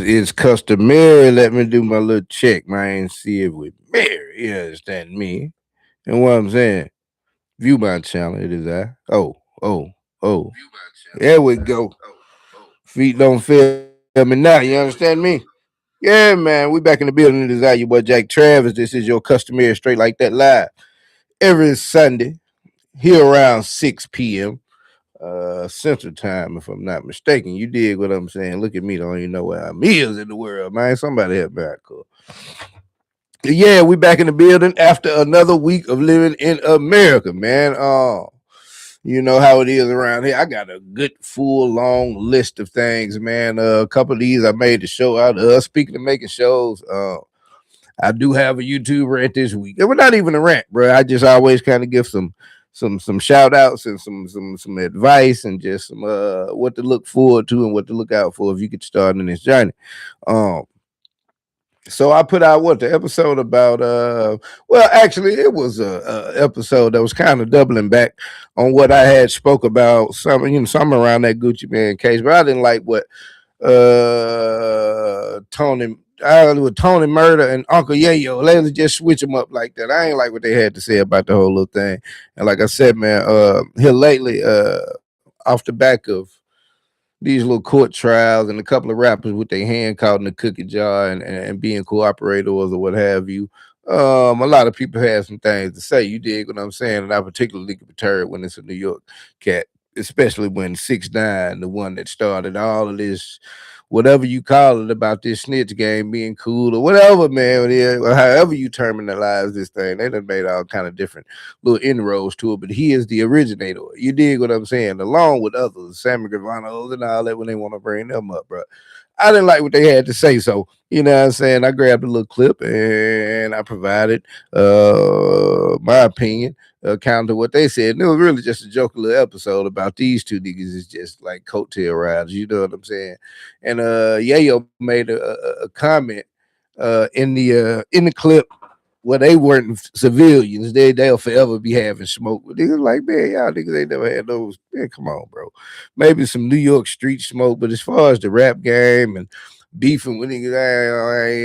it's customary, let me do my little check, man, see if we marry. You understand me? And what I'm saying? View my channel, it is I. Oh. There we go. Feet don't fail me now, you understand me? Yeah, man, we back in the building. It is I, your boy Jack Travis. This is your customary straight like that live every Sunday here around 6 p.m. Central Time, if I'm not mistaken. You dig what I'm saying? Look at me, don't even know where I'm is in the world, man. Somebody help me out, cool. Yeah, we back in the building after another week of living in America, man. You know how it is around here. I got a good full long list of things, man. A couple of these I made the show out of. Speaking of making shows, I do have a YouTube rant this week. It was not even a rant, bro. I just always kind of give some shout outs and some advice and just some what to look forward to and what to look out for if you get started in this journey. Um so I put out what the episode about well actually it was a episode that was kind of doubling back on what I had spoke about some around that Gucci Man case, but I didn't like what Tony with Tony Murder and Uncle Yayo. Let's just switch them up like that. I ain't like what they had to say about the whole little thing. And like I said, man, here lately, off the back of these little court trials and a couple of rappers with their hand caught in the cookie jar and being cooperators or what have you. A lot of people have some things to say. You dig what I'm saying? And I particularly get perturbed when it's a New York cat, especially when 6ix9ine, the one that started all of this, whatever you call it about this snitch game being cool or whatever, man, yeah, or however you terminalize this thing, they done made all kind of different little inroads to it. But he is the originator. You dig what I'm saying? Along with others, Sammy Gravanos and all that when they want to bring them up, bro. I didn't like what they had to say, so you know what I'm saying. I grabbed a little clip and I provided my opinion counter to what they said. And it was really just a joke, little episode about these two niggas is just like coattail riders. You know what I'm saying? And Yayo made a comment in the clip where they weren't civilians. They'll forever be having smoke with niggas like, man, y'all niggas ain't never had those. Man, come on, bro. Maybe some New York street smoke, but as far as the rap game and beefing with niggas,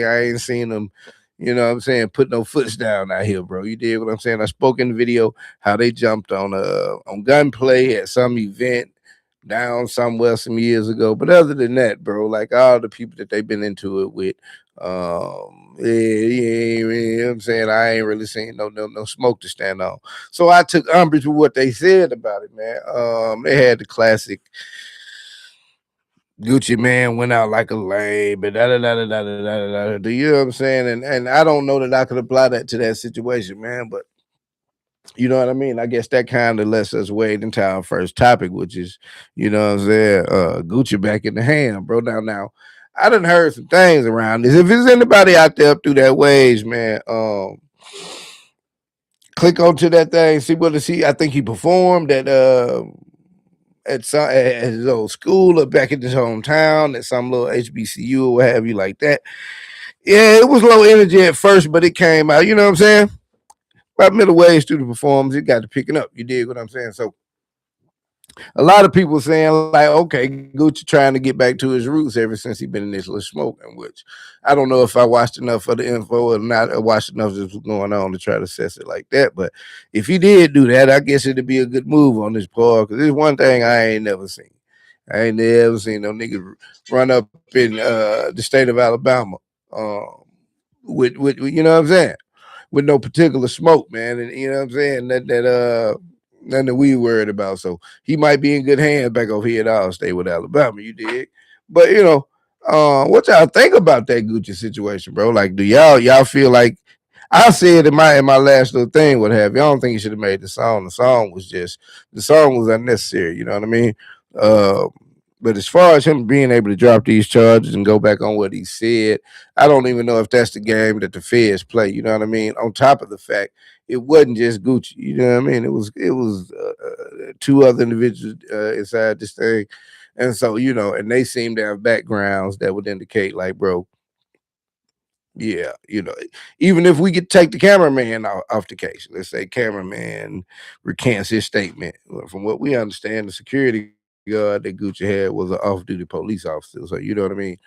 I ain't seen them. You know what I'm saying? Put no foots down out here, bro. You did what I'm saying. I spoke in the video how they jumped on gunplay at some event down somewhere some years ago. But other than that, bro, like all the people that they've been into it with, you know what I'm saying? I ain't really seen no smoke to stand on. So I took umbrage with what they said about it, man. They had the classic Gucci Man went out like a lame, but da da da da da da da da. Do you know what I'm saying? And I don't know that I could apply that to that situation, man. But you know what I mean? I guess that kind of lets us wade into our first topic, which is, you know what I'm saying, Gucci back in the hand, bro. Now, I done heard some things around this. If there's anybody out there up through that ways, man, click onto that thing, see what to see. I think he performed at his old school or back in his hometown at some little HBCU or what have you like that. Yeah, it was low energy at first, but it came out. You know what I'm saying? About middle ways through the performance, it got to picking up. You dig what I'm saying? So a lot of people saying like, okay, Gucci trying to get back to his roots ever since he been in this little smoking. Which I don't know if I watched enough of the info or not. I watched enough of what's going on to try to assess it like that. But if he did do that, I guess it'd be a good move on his part because there's one thing I ain't never seen. I ain't never seen no nigga run up in the state of Alabama with you know what I'm saying, with no particular smoke, man. And you know what I'm saying? Nothing that we worried about. So he might be in good hands back over here at All State with Alabama, you dig? But you know, what y'all think about that Gucci situation, bro? Like, do y'all feel like I said in my last little thing, what have you? I don't think he should have made the song. The song was unnecessary, you know what I mean? Uh but as far as him being able to drop these charges and go back on what he said, I don't even know if that's the game that the feds play. You know what I mean? On top of the fact, it wasn't just Gucci. You know what I mean? It was two other individuals inside this thing, and so and they seem to have backgrounds that would indicate, like, bro, yeah, even if we could take the cameraman off the case, let's say cameraman recants his statement. Well, from what we understand, the security guard that Gucci had was an off-duty police officer. So you know what I mean.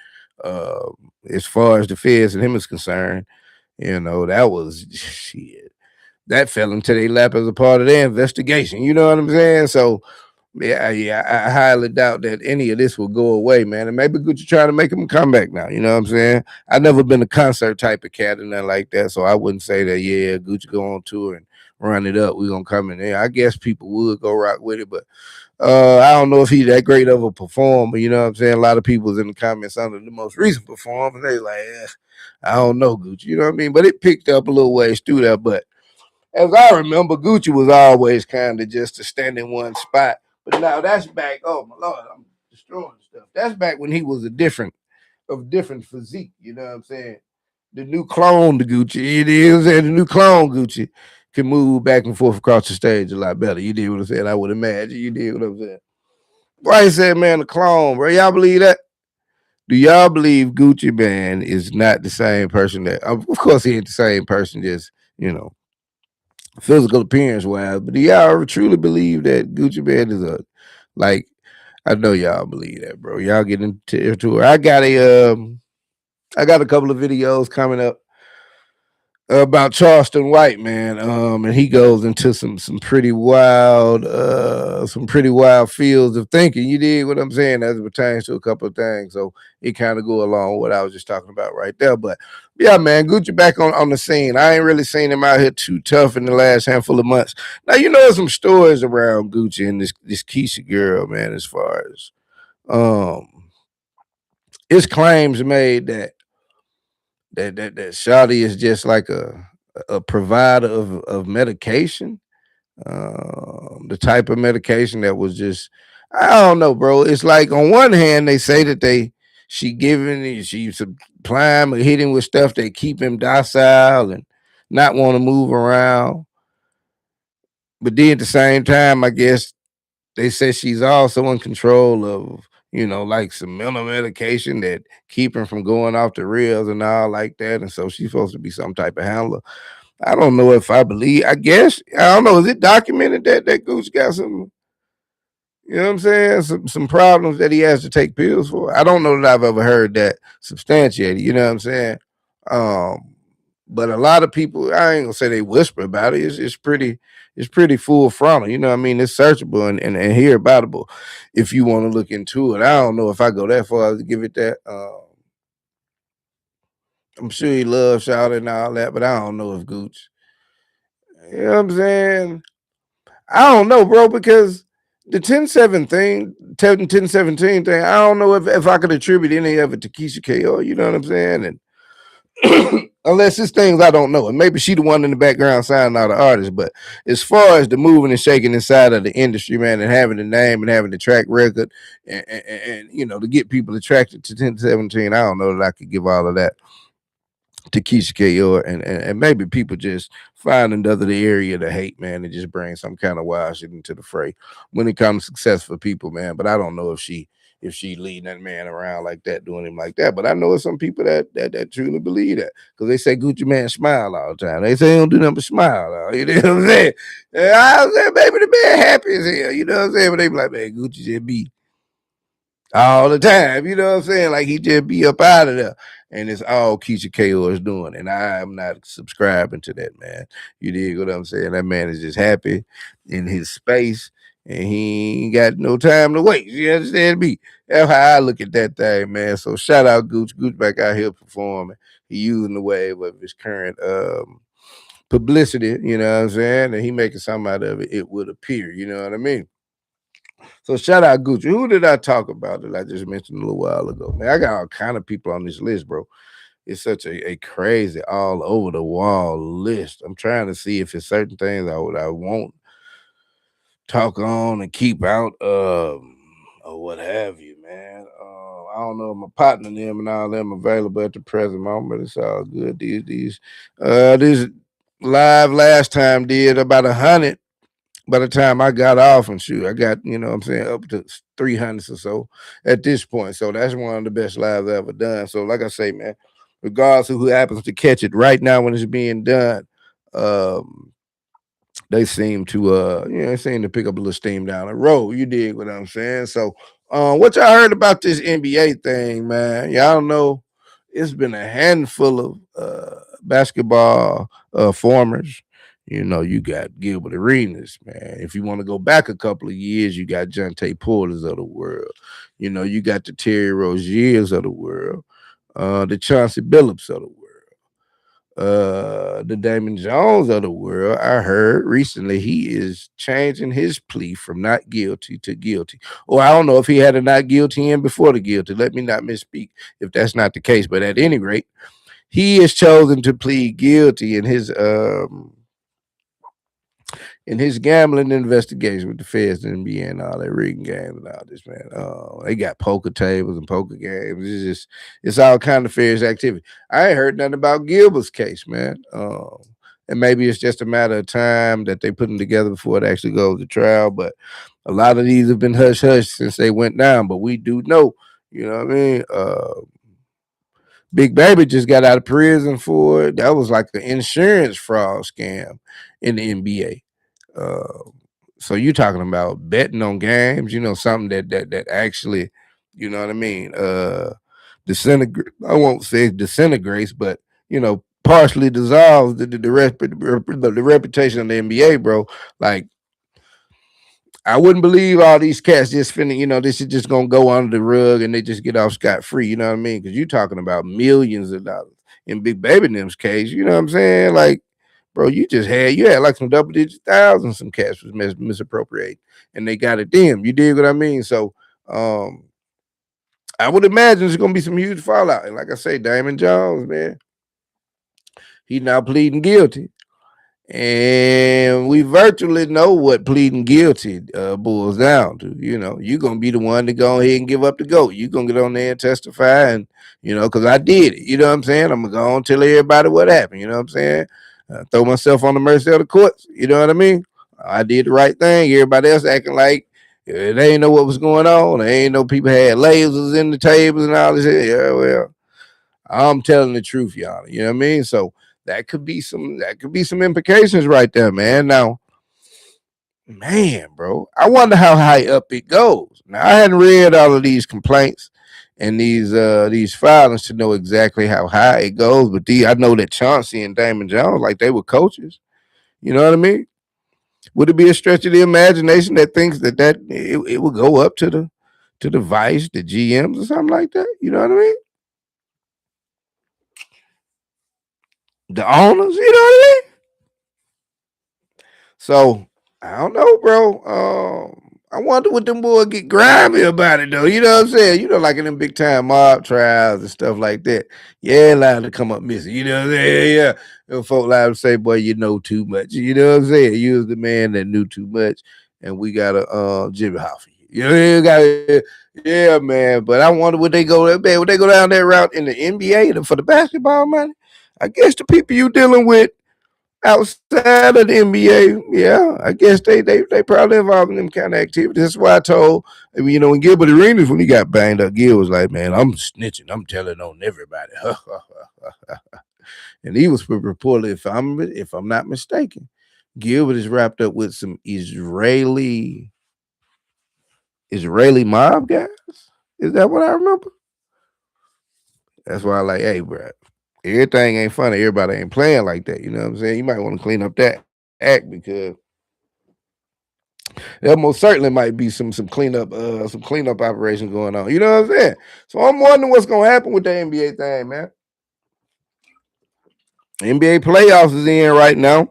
Uh, as far as the feds and him is concerned, that was shit. That fell into their lap as a part of their investigation. You know what I'm saying? So yeah, I highly doubt that any of this will go away, man. And maybe Gucci trying to make him come back now. You know what I'm saying? I've never been a concert type of cat and nothing like that, so I wouldn't say that. Yeah, Gucci go on tour and run it up. We gonna come in there. I guess people would go rock with it, but I don't know if he's that great of a performer. You know what I'm saying? A lot of people's in the comments under the most recent performance. They like, I don't know, Gucci. You know what I mean? But it picked up a little ways through that. But as I remember, Gucci was always kind of just to stand in one spot. But now that's back. Oh my lord, I'm destroying stuff. That's back when he was a different physique. You know what I'm saying? The new clone to Gucci. It is, and the new clone Gucci can move back and forth across the stage a lot better. You did what I'm saying? I would imagine. You did what I'm saying. Why he said, man, the clone, bro? Y'all believe that? Do y'all believe Gucci Man is not the same person that? Of course, he ain't the same person. Just physical appearance wise. But do y'all truly believe that Gucci Man is a like? I know y'all believe that, bro. Y'all get into it. I got a couple of videos coming up about Charleston White, man. And he goes into some pretty wild fields of thinking. You dig what I'm saying as it pertains to a couple of things. So it kind of go along with what I was just talking about right there. But yeah, man, Gucci back on the scene. I ain't really seen him out here too tough in the last handful of months. Now some stories around Gucci and this Keisha girl, man. As far as it's claims made that Shawty is just like a provider of medication, the type of medication that was just I don't know, bro. It's like on one hand they say that she supplying or hitting with stuff that keep him docile and not want to move around, but then at the same time, I guess they say she's also in control of like some mental medication that keep him from going off the rails and all like that, and so she's supposed to be some type of handler. I don't know if I believe. I guess I don't know. Is it documented that Goose got some? You know what I'm saying? Some problems that he has to take pills for. I don't know that I've ever heard that substantiated. You know what I'm saying? Um, but a lot of people, I ain't gonna say they whisper about it. It's pretty full frontal. You know what I mean? It's searchable and hear aboutable if you want to look into it. I don't know if I go that far to give it that. I'm sure he loves shouting and all that, but I don't know if Gooch. You know what I'm saying? I don't know, bro, because the 10-7 thing, 10-17 thing, I don't know if I could attribute any of it to Keisha KO, you know what I'm saying? And unless it's things I don't know. And maybe she the one in the background signing all the artists. But as far as the moving and shaking inside of the industry, man, and having the name and having the track record and to get people attracted to 10-17, I don't know that I could give all of that to Keisha KO and maybe people just find another area to hate, man, and just bring some kind of wild shit into the fray when it comes to success for people, man. But I don't know if she leading that man around like that, doing him like that. But I know some people that truly believe that because they say Gucci Man smile all the time. They say he don't do nothing but smile. You know what I'm saying? And I was saying, baby, the man happy as hell. You know what I'm saying? But they be like, man, Gucci just be all the time. You know what I'm saying? Like he just be up out of there. And it's all Keisha KO is doing. And I am not subscribing to that, man. You dig what I'm saying? That man is just happy in his space and he ain't got no time to wait. You understand me? That's how I look at that thing, man. So shout out Gooch. Gooch back out here performing. He using the wave of his current publicity, you know what I'm saying? And he making something out of it, it would appear. You know what I mean? So shout out Gucci. Who did I talk about that I just mentioned a little while ago? Man, I got all kind of people on this list, bro. It's such a crazy, all over the wall list. I'm trying to see if it's certain things I won't talk on and keep out, or what have you, man. I don't know if my partner and them and all them available at the present moment, but it's all good. This live last time did about 100 by the time I got off and shoot, I got, what I'm saying, up to 300 or so at this point. So that's one of the best lives I've ever done. So, like I say, man, regardless of who happens to catch it right now when it's being done, um, they seem to pick up a little steam down the road. You dig what I'm saying? So What y'all heard about this NBA thing, man? Y'all know it's been a handful of basketball formers. You know, you got Gilbert Arenas, man. If you want to go back a couple of years, you got Jonte Porters of the world. You know, you got the Terry Roziers of the world, the Chauncey Billups of the world, the Damon Jones of the world. I heard recently he is changing his plea from not guilty to guilty. Or I don't know if he had a not guilty in before the guilty. Let me not misspeak if that's not the case. But at any rate, he has chosen to plead guilty in his gambling investigation with the feds and NBA and all that rigging games and all this, man. They got poker tables and poker games. It's all kind of feds activity. I ain't heard nothing about Gilbert's case, man. And maybe it's just a matter of time that they put them together before it actually goes to trial. But a lot of these have been hush hush since they went down. But we do know, you know what I mean? Big Baby just got out of prison for it. That was like an insurance fraud scam in the NBA. Uh, so you talking about betting on games, you know, something that actually, you know what I mean, disintegrate. I won't say disintegrates, but you know, partially dissolves the reputation of the NBA, bro. Like I wouldn't believe all these cats just finna, you know, this is just gonna go under the rug and they just get off scot free. You know what I mean? Because you're talking about millions of dollars in Big Baby Nim's case. You know what I'm saying? Like, bro, you had like some double digit thousands. Some cats was misappropriated, and they got it them. You dig what I mean? So, I would imagine there's gonna be some huge fallout. And like I say, Damon Jones, man, he's now pleading guilty. And we virtually know what pleading guilty boils down to. You know, you're gonna be the one to go ahead and give up the goat. You're gonna get on there and testify, and you know, because I did it. You know what I'm saying? I'm gonna go and tell everybody what happened. You know what I'm saying? Throw myself on the mercy of the courts. You know what I mean? I did the right thing. Everybody else acting like they ain't know what was going on. They ain't know people had lasers in the tables and all this. Yeah, well, I'm telling the truth, y'all. You know what I mean? So that could be some implications right there, man. Now, man, bro, I wonder how high up it goes. Now, I hadn't read all of these complaints and these filings to know exactly how high it goes, but I know that Chauncey and Damon Jones, like they were coaches. You know what I mean? Would it be a stretch of the imagination that thinks that it would go up to the vice, the GMs, or something like that? You know what I mean? The owners, you know what I mean? So I don't know, bro. I wonder what them boys get grimy about it though. You know what I'm saying? You know, like in them big time mob trials and stuff like that. Yeah, allowed to come up missing. You know what I'm saying? Yeah. Them folk allowed to say, boy, you know too much. You know what I'm saying? You was the man that knew too much, and we got a Jimmy Hoffa. You know, you got yeah, man. But I wonder would they go man, would they go down that route in the NBA for the basketball money? I guess the people you dealing with outside of the NBA, yeah, I guess they probably involved in them kind of activities. That's why I told you know when Gilbert Arenas when he got banged up, Gil was like, "Man, I'm snitching. I'm telling on everybody." And he was reported, if I'm not mistaken, Gilbert is wrapped up with some Israeli mob guys. Is that what I remember? That's why I like, hey, bro, everything ain't funny. Everybody ain't playing like that. You know what I'm saying? You might want to clean up that act because there most certainly might be some cleanup operations going on. You know what I'm saying? So I'm wondering what's gonna happen with the NBA thing, man. NBA playoffs is in right now.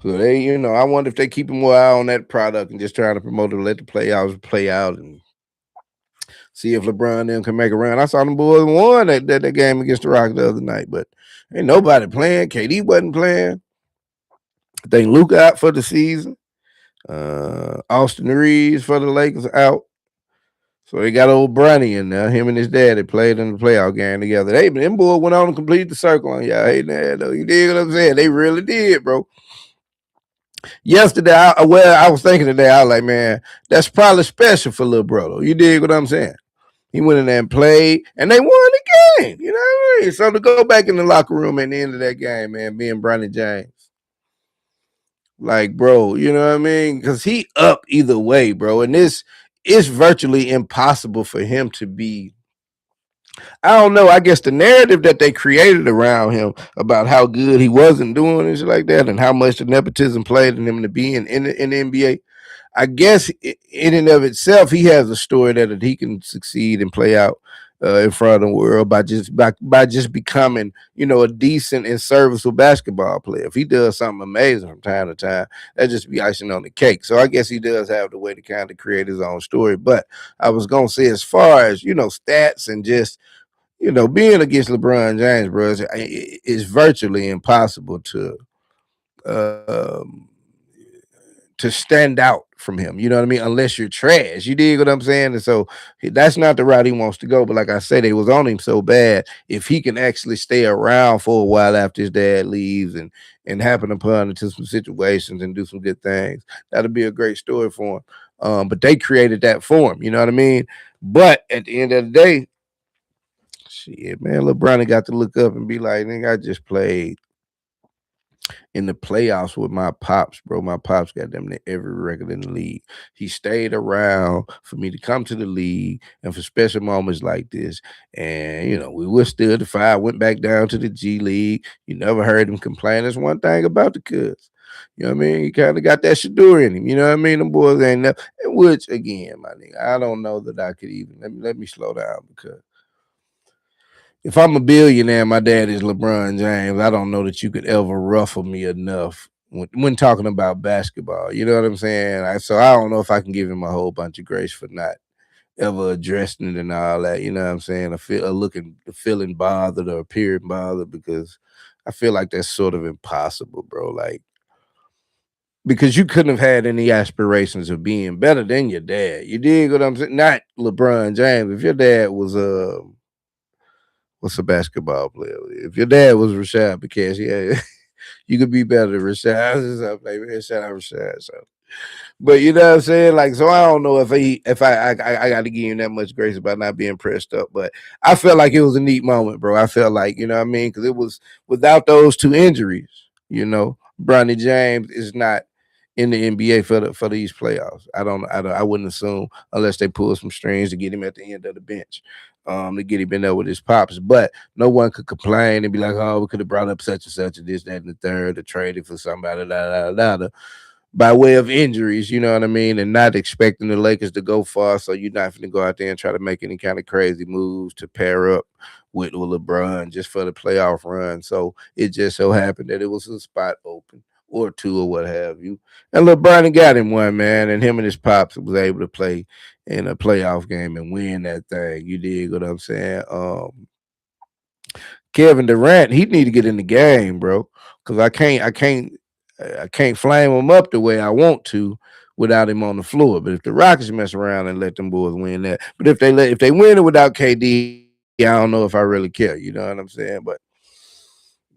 So they, you know, I wonder if they keep more eye on that product and just trying to promote it, let the playoffs play out and see if LeBron and them can make a run. I saw them boys won that game against the Rockets the other night, but ain't nobody playing. KD wasn't playing. I think Luka out for the season. Austin Reeves for the Lakers out. So they got old Bronny in there. Him and his daddy played in the playoff game together. Them boys went on and completed the circle on y'all. Hey, man, though. You dig what I'm saying? They really did, bro. Yesterday, I was thinking today, I was like, man, that's probably special for little brother. You dig what I'm saying? He went in there and played, and they won the game. You know what I mean? So to go back in the locker room at the end of that game, man, being Bronny James, like, bro, you know what I mean? Because he up either way, bro. And this it's virtually impossible for him to be. I don't know. I guess the narrative that they created around him about how good he wasn't doing and shit like that, and how much the nepotism played in him to be in the NBA. I guess in and of itself, he has a story that he can succeed and play out in front of the world by just becoming, a decent and serviceable basketball player. If he does something amazing from time to time, that just be icing on the cake. So I guess he does have the way to kind of create his own story. But I was gonna say, as far as stats and just being against LeBron James, bro, is virtually impossible um, to stand out from him. You know what I mean? Unless you're trash. You dig what I'm saying? And so that's not the route he wants to go. But like I said, they was on him so bad. If he can actually stay around for a while after his dad leaves and happen upon into some situations and do some good things, that'll be a great story for him. But they created that for him. You know what I mean? But at the end of the day, shit, man, LeBron got to look up and be like, nigga, I just played in the playoffs with my pops, bro. My pops got them to every record in the league. He stayed around for me to come to the league and for special moments like this. And, we withstood the fire, went back down to the G League. You never heard him complain. That's one thing about the cuz. You know what I mean? He kind of got that Shadur in him. You know what I mean? Them boys ain't never, which again, my nigga, I don't know that I could even let me slow down because if I'm a billionaire, my dad is LeBron James. I don't know that you could ever ruffle me enough when talking about basketball. You know what I'm saying? So I don't know if I can give him a whole bunch of grace for not ever addressing it and all that. You know what I'm saying? Feeling bothered or appearing bothered because I feel like that's sort of impossible, bro. Like because you couldn't have had any aspirations of being better than your dad. You dig what I'm saying? Not LeBron James. If your dad was what's a basketball player? If your dad was Rashad because yeah, you could be better than Rashad. I was just like, man, shout out Rashad. So but you know what I'm saying? Like, so I don't know if I got to give him that much grace about not being pressed up, but I felt like it was a neat moment, bro. I felt like, you know what I mean? Because it was without those two injuries, Bronny James is not in the NBA for these playoffs. I wouldn't assume unless they pull some strings to get him at the end of the bench. To get him in there with his pops, but no one could complain and be like, "Oh, we could have brought up such and such, and this, that, and the third, or traded for somebody." By way of injuries, you know what I mean, and not expecting the Lakers to go far. So you're not going to go out there and try to make any kind of crazy moves to pair up with LeBron just for the playoff run. So it just so happened that it was a spot open or two or what have you. And LeBron got him one, man, and him and his pops was able to play in a playoff game and win that thing. You dig what I'm saying? Kevin Durant, he need to get in the game, bro, because I can't flame him up the way I want to without him on the floor. But if the Rockets mess around and let them boys win that, but if they win it without KD, I don't know if I really care. You know what I'm saying? But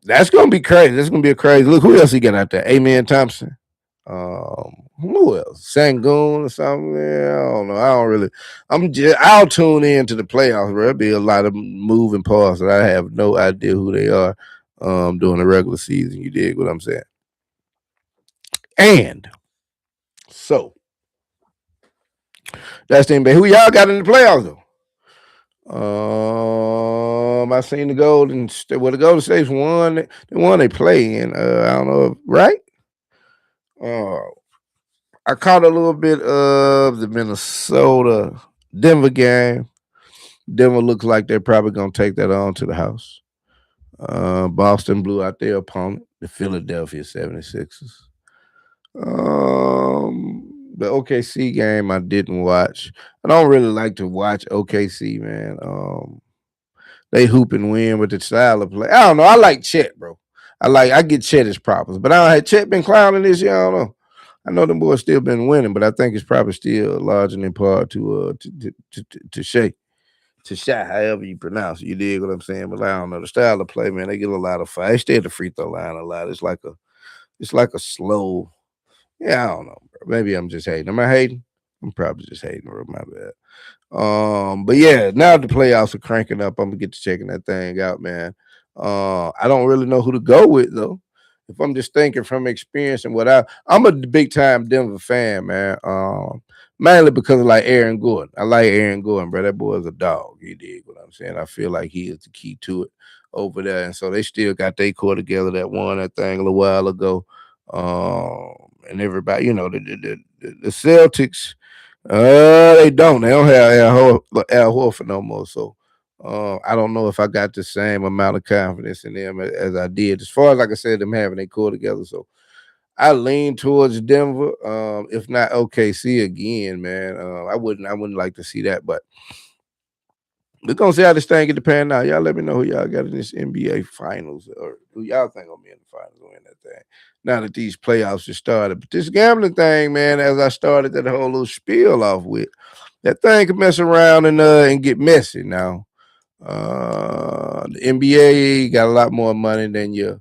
that's gonna be crazy. That's gonna be a crazy look. Who else he got out there? Amen Thompson. Who else? Sangoon or something? Yeah, I don't know. I don't really. I'll tune in to the playoffs, bro. There'll be a lot of moving parts that I have no idea who they are. During the regular season, you dig what I'm saying? And so that's the NBA. Who y'all got in the playoffs though? I seen the Golden State's won. They won. They play in. I don't know, right? Uh, I caught a little bit of the Minnesota Denver game. Denver looks like they're probably gonna take that on to the house. Boston blew out their opponent, the Philadelphia 76ers. The OKC game I didn't watch. I don't really like to watch OKC, man. They hoop and win with the style of play. I don't know. I like Chet, bro. I get Chet his problems, but I don't have Chet been clowning this year. I don't know. I know them boys still been winning, but I think it's probably still largely in part to Shea. To Shy, however you pronounce it. You dig what I'm saying? But I don't know. The style of play, man, they get a lot of fire. They stay at the free throw line a lot. It's like a slow. Yeah, I don't know, bro. Maybe I'm just hating. Am I hating? I'm probably just hating, bro. My bad. But yeah, now the playoffs are cranking up. I'm gonna get to checking that thing out, man. I don't really know who to go with though. If I'm just thinking from experience and I'm a big time Denver fan, man. mainly because of like Aaron Gordon. I like Aaron Gordon, bro. That boy is a dog. You dig what I'm saying? I feel like he is the key to it over there. And so they still got their core together that won that thing a little while ago. And everybody, the Celtics, they don't. They don't have Al Horford no more. So I don't know if I got the same amount of confidence in them as I did. As far as like I said, them having their core together. So I lean towards Denver. If not OKC again, man. I wouldn't like to see that, but we're gonna see how this thing get to pan out. Y'all let me know who y'all got in this NBA finals or who y'all think gonna be in the finals win that thing. Now that these playoffs have started. But this gambling thing, man, as I started that whole little spiel off with, that thing can mess around and get messy now. The NBA got a lot more money than your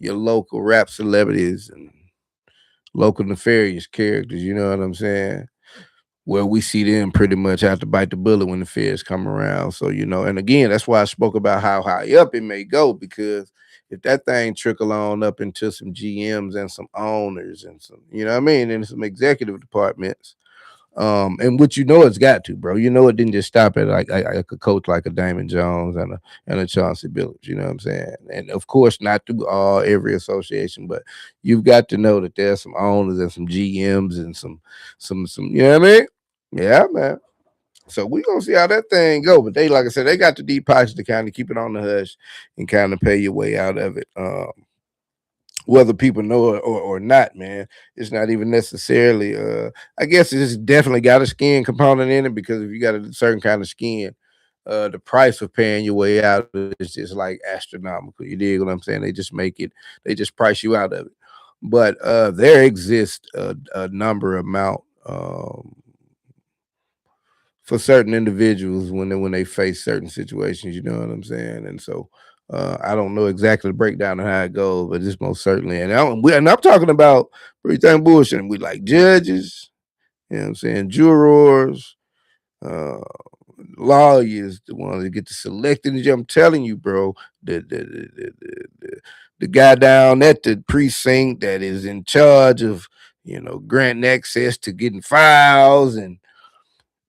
local rap celebrities and local nefarious characters, you know what I'm saying? Where we see them pretty much have to bite the bullet when the feds come around. So, and again, that's why I spoke about how high up it may go, because if that thing trickle on up into some GMs and some owners and some, you know what I mean, and some executive departments, and what it's got to, bro. It didn't just stop at like a coach like a Damon Jones and a Chauncey Billups. You know what I'm saying? And of course, not through all every association, but you've got to know that there's some owners and some GMs and some. You know what I mean? Yeah, man. So we gonna see how that thing go. But they, like I said, they got the deep pockets to kind of keep it on the hush and kind of pay your way out of it. Whether people know it or not, man, it's not even necessarily. I guess it's definitely got a skin component in it, because if you got a certain kind of skin, the price of paying your way out is just like astronomical. You dig what I'm saying? They just price you out of it. But there exists a number amount. For certain individuals when they face certain situations. You know what I'm saying? And so I don't know exactly the breakdown of how it goes, but it's most certainly. And I'm talking about everything bullshit. We like judges, you know what I'm saying, jurors, uh, lawyers, the ones that get to select it. I'm telling you, bro, the guy down at the precinct that is in charge of granting access to getting files and,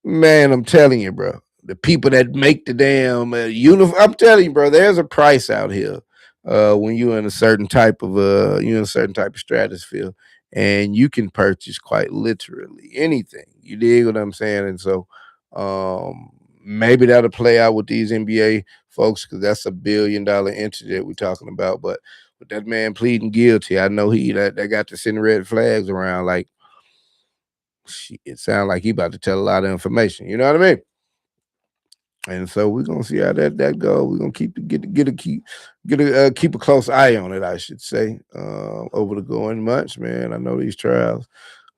man, I'm telling you, bro. The people that make the damn uniform. I'm telling you, bro. There's a price out here when you're in a certain type of stratosphere, and you can purchase quite literally anything. You dig what I'm saying? And so, maybe that'll play out with these NBA folks, because that's $1 billion entity that we're talking about. But with that man pleading guilty, I know that got to send red flags around. Like, it sounds like he about to tell a lot of information. You know what I mean? And so we're gonna see how that goes. We're gonna keep a close eye on it, I should say, over the going months, man. I know these trials,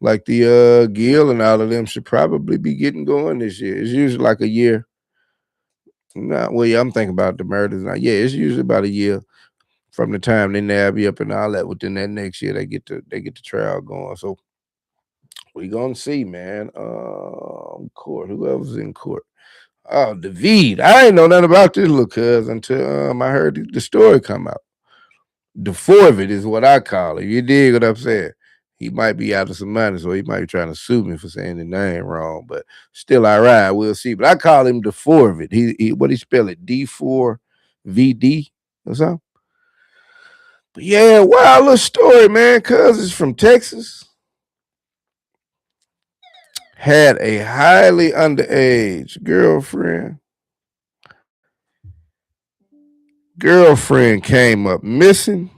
like the Gill and all of them, should probably be getting going this year. It's usually like a year. Not well, yeah, I'm thinking about the murders now. Yeah, it's usually about a year from the time they nab you up and all that. Within that next year, they get the trial going. So we gonna see, man. Court. Whoever's in court. Oh, David. I ain't know nothing about this little cuz until I heard the story come out. The forfeit is what I call it. You dig what I'm saying? He might be out of some money, so he might be trying to sue me for saying the name wrong. But still, I ride. We'll see. But I call him the forfeit. He what he spell it? D4VD or something. But yeah, wild little story, man. Cuz it's from Texas. Had a highly underage girlfriend. Girlfriend came up missing.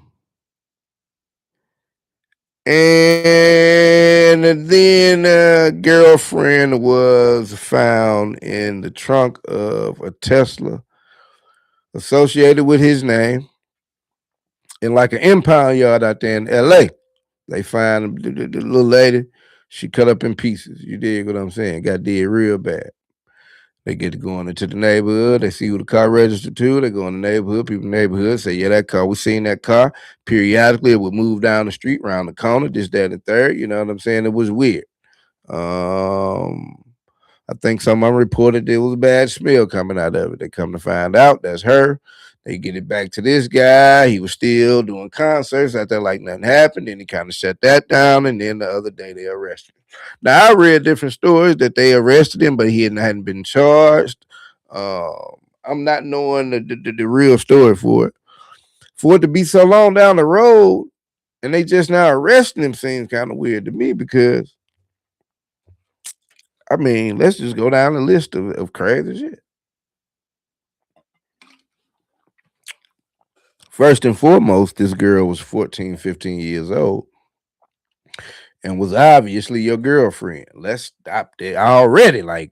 And then girlfriend was found in the trunk of a Tesla associated with his name in like an impound yard out there in LA. They find the little lady, she cut up in pieces. You dig what I'm saying? Got did real bad. They get to going into the neighborhood. They see who the car registered to. They go in the neighborhood. People in the neighborhood say, yeah, that car. We seen that car. Periodically, it would move down the street, around the corner, this, that, and the third. You know what I'm saying? It was weird. Um, I think someone reported there was a bad smell coming out of it. They come to find out that's her. They get it back to this guy. He was still doing concerts out there like nothing happened. Then he kind of shut that down. And then the other day they arrested him. Now I read different stories that they arrested him, but he hadn't been charged. I'm not knowing the real story for it. For it to be so long down the road and they just now arresting him seems kind of weird to me because I mean, let's just go down the list of crazy shit. First and foremost, this girl was 14, 15 years old and was obviously your girlfriend. Let's stop there already. Like,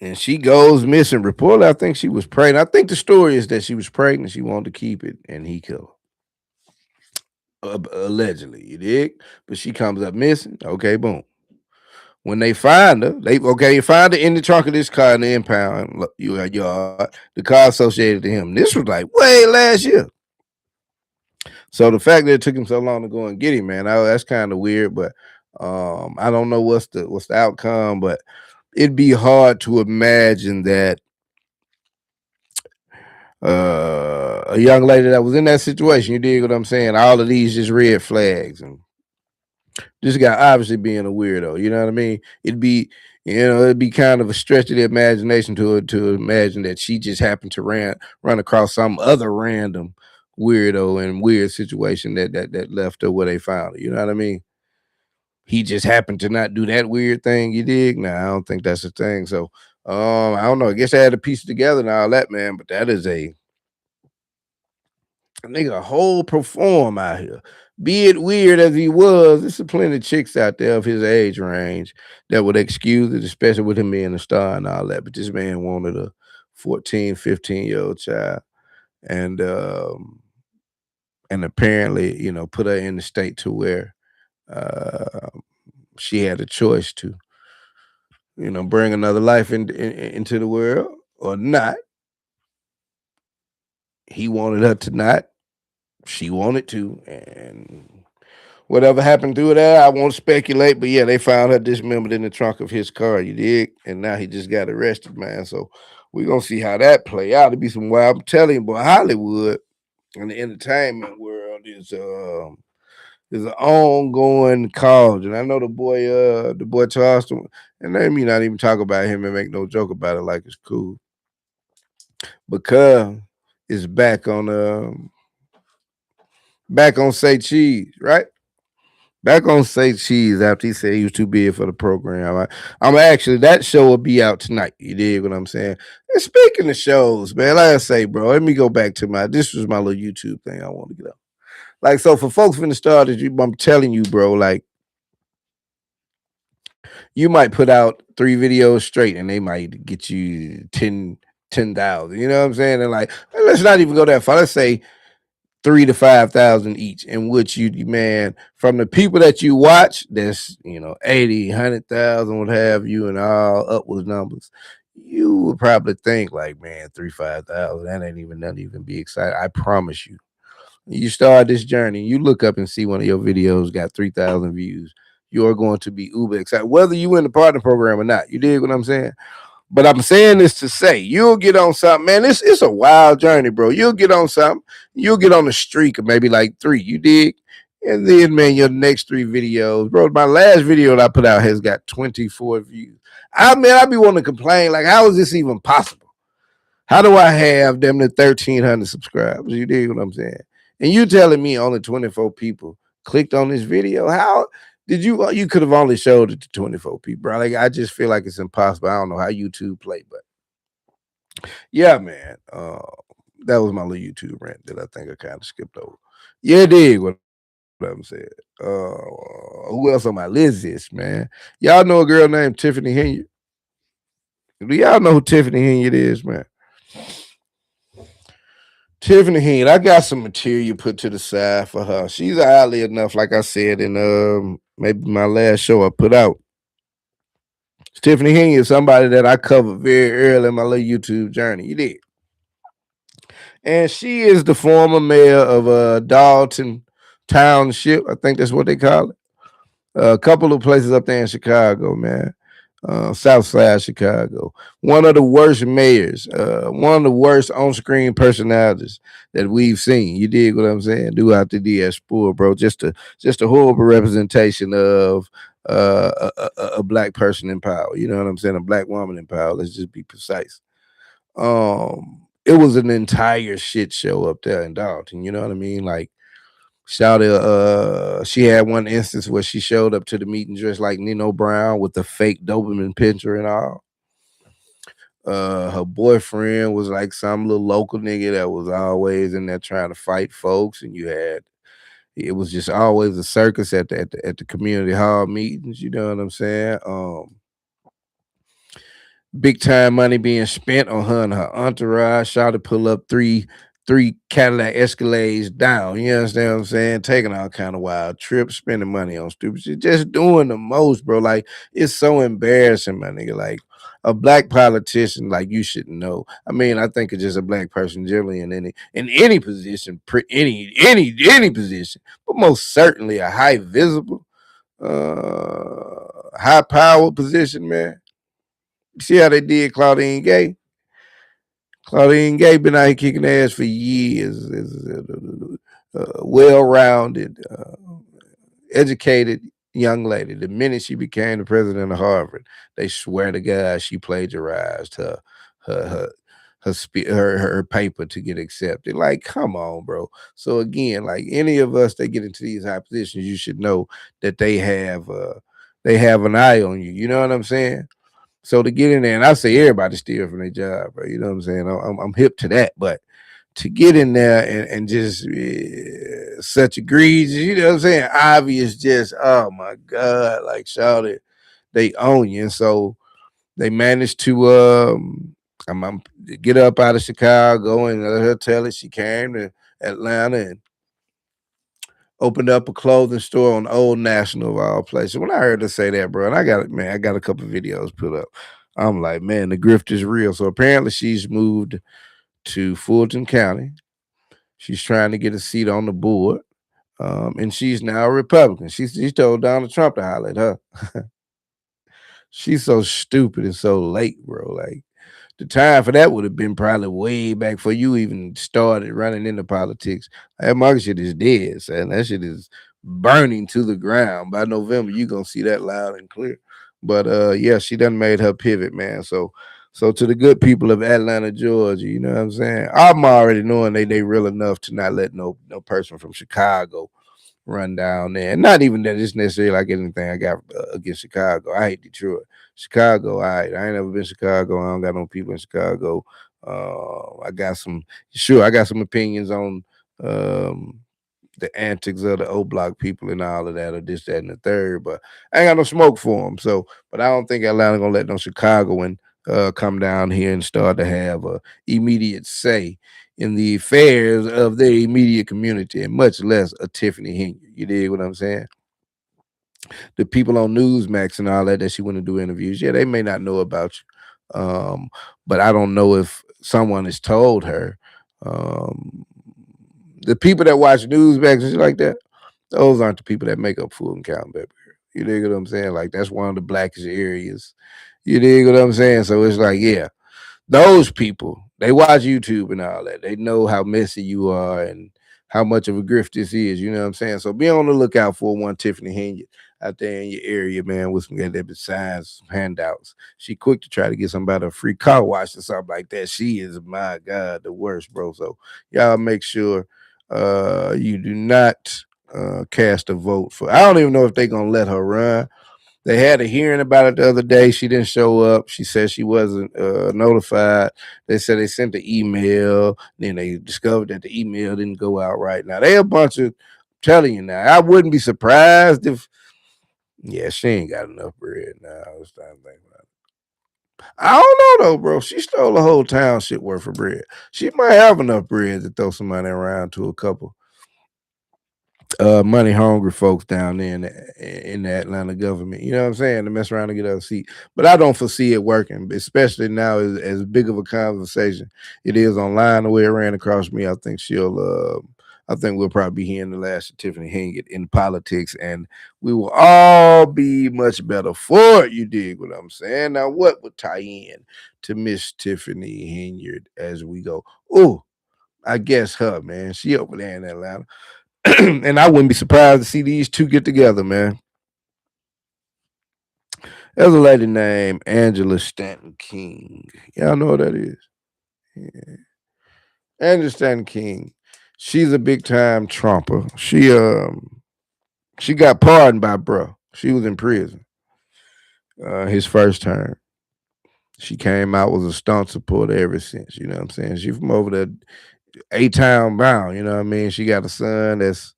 and she goes missing. Reportedly, I think she was pregnant. I think the story is that she was pregnant. She wanted to keep it, and he killed her. Allegedly, you dig? But she comes up missing. Okay, boom. When they find her, they find her in the trunk of this car in the impound yard. The car associated to him. This was like way last year. So the fact that it took him so long to go and get him, man, that's kind of weird. But I don't know what's the outcome, but it'd be hard to imagine that a young lady that was in that situation, you dig what I'm saying? All of these just red flags, and this guy obviously being a weirdo. You know what I mean? It'd be kind of a stretch of the imagination to imagine that she just happened to run across some other random weirdo and weird situation that left her where they found her. You know what I mean? He just happened to not do that weird thing. You dig? Nah, I don't think that's a thing. So I don't know. I guess I had to piece it together and all that, man. But that is a nigga whole perform out here. Be it weird as he was, there's plenty of chicks out there of his age range that would excuse it, especially with him being a star and all that. But this man wanted a 14, 15-year-old child. And apparently, put her in the state to where she had a choice to, bring another life into the world or not. He wanted her to not. She wanted to, and whatever happened to that, I won't speculate. But yeah, they found her dismembered in the trunk of his car. You dig? And now he just got arrested, man. So we're gonna see how that play out. It'll be some wild. I'm telling you, boy, Hollywood and the entertainment world is an ongoing cause. And I know the boy Charleston, and let me not even talk about him and make no joke about it like it's cool. Because it's back on Say Cheese, right? Back on Say Cheese after he said he was too big for the program. I'm actually, that show will be out tonight. You dig what I'm saying? And speaking of shows, man, like I say, bro, let me go back to this was my little YouTube thing I want to get up. Like, so for folks from the start, I'm telling you, bro, like, you might put out 3 videos straight and they might get you 10,000. You know what I'm saying? And like, let's not even go that far. Let's say 3 to 5,000 each, in which man, from the people that you watch, that's 80, 100,000 would have you and all upwards numbers. You would probably think like, man, 3, 5,000, that ain't even nothing even be excited. I promise you. You start this journey, you look up and see one of your videos got 3,000 views. You're going to be uber excited, whether you in the partner program or not. You dig what I'm saying? But I'm saying this to say you'll get on something, man. It's a wild journey, bro. You'll get on something. You'll get on a streak of maybe like 3. You dig? And then, man, your next 3 videos, bro. My last video that I put out has got 24 views. I be wanting to complain, like, how is this even possible? How do I have them to 1,300 subscribers? You dig what I'm saying? And you telling me only 24 people clicked on this video? How did you could have only showed it to 24 people, bro? Like, I just feel like it's impossible. I don't know how YouTube play, but yeah, man. That was my little YouTube rant that I think I kind of skipped over. Yeah, dig what I'm saying. Who else on my list is, man? Y'all know a girl named Tiffany Henyard? Do y'all know who Tiffany Henyard is, man? Tiffany Henyard, I got some material put to the side for her. She's oddly enough, like I said in maybe my last show I put out. Tiffany Henyard is somebody that I covered very early in my little YouTube journey. You did. And she is the former mayor of Dalton Township. I think that's what they call it. A couple of places up there in Chicago, man. South Side Chicago. One of the worst mayors, one of the worst on-screen personalities that we've seen. You dig what I'm saying? Do out the diaspora, bro. Just a horrible representation of a black person in power. You know what I'm saying? A black woman in power. Let's just be precise. It was an entire shit show up there in Dalton. You know what I mean? Like, she had one instance where she showed up to the meeting dressed like Nino Brown with the fake Doberman picture and all. Her boyfriend was like some little local nigga that was always in there trying to fight folks, and it was just always a circus at the community hall meetings. You know what I'm saying? Big time money being spent on her and her entourage. Shot to pull up three Cadillac Escalades down. You understand what I'm saying? Taking all kind of wild trips, spending money on stupid shit, just doing the most, bro. Like, it's so embarrassing, my nigga. Like, a black politician, like, you should know. I mean, I think it's just a black person generally in any position, any position, but most certainly a high visible, high power position, man. See how they did Claudine Gay? Claudine Gay been out here kicking ass for years. Is well-rounded, educated young lady. The minute she became the president of Harvard, they swear to God she plagiarized her her her paper to get accepted. Like, come on, bro. So again, like any of us that get into these high positions, you should know that they have an eye on you. You know what I'm saying? So to get in there, and I say everybody steal from their job, bro. You know what I'm saying? I'm hip to that, but to get in there and just such egregious, you know what I'm saying? Obvious, just oh my god, like shout it, they own you, and so they managed to get up out of Chicago and let her tell it. She came to Atlanta and opened up a clothing store on Old National of all places. When I heard her say that, bro, and I got a couple of videos put up. I'm like, man, the grift is real. So apparently she's moved to Fulton County. She's trying to get a seat on the board. And she's now a Republican. She told Donald Trump to holler at her. She's so stupid and so late, bro. Like, the time for that would have been probably way back before you even started running into politics. That market shit is dead, son. That shit is burning to the ground. By November, you're gonna see that loud and clear. But yeah, she done made her pivot, man. So to the good people of Atlanta, Georgia, you know what I'm saying? I'm already knowing they real enough to not let no person from Chicago run down there. And not even that it's necessarily like anything I got against Chicago. I hate Detroit. Chicago, I ain't never been to Chicago. I don't got no people in Chicago. I got some opinions on um, the antics of the O Block people and all of that, or this, that, and the third. But I ain't got no smoke for them. So, but I don't think Atlanta gonna let no Chicagoan come down here and start to have a immediate say in the affairs of their immediate community, and much less a Tiffany Hinger. You dig what I'm saying? The people on Newsmax and all that she want to do interviews, yeah, they may not know about you. But I don't know if someone has told her. Um, the people that watch Newsmax and shit like that, those aren't the people that make up Fulton County, baby. You dig what I'm saying? Like, that's one of the blackest areas. You dig what I'm saying? So it's like, yeah, those people, they watch YouTube and all that. They know how messy you are and how much of a grift this is. You know what I'm saying? So be on the lookout for one Tiffany Henry out there in your area, man, with some that signs, some handouts. She quick to try to get somebody a free car wash or something like that. She is, my God, the worst, bro. So y'all make sure you do not cast a vote for. I don't even know if they're gonna let her run. They had a hearing about it the other day. She didn't show up. She said she wasn't notified. They said they sent the email. Then they discovered that the email didn't go out right. Now they a bunch of, telling you now. I wouldn't be surprised if, yeah, she ain't got enough bread now. I was trying to think about it. I don't know though, bro. She stole a whole town shit worth of bread. She might have enough bread to throw some money around to a couple money hungry folks down there in the Atlanta government. You know what I'm saying? To mess around and get a seat. But I don't foresee it working, especially now as big of a conversation it is online the way it ran across me. I think I think we'll probably be hearing the last of Tiffany Hingett in politics, and we will all be much better for it. You dig what I'm saying? Now, what would tie in to Miss Tiffany Hingett as we go? Oh, I guess her, man. She over there in Atlanta. And I wouldn't be surprised to see these two get together, man. There's a lady named Angela Stanton King. Y'all know what that is? Yeah. Angela Stanton King. She's a big time Trumper. She got pardoned by bro. She was in prison. His first term. She came out was a stunt supporter ever since. You know what I'm saying? She from over the A-Town bound. You know what I mean? She got a son that's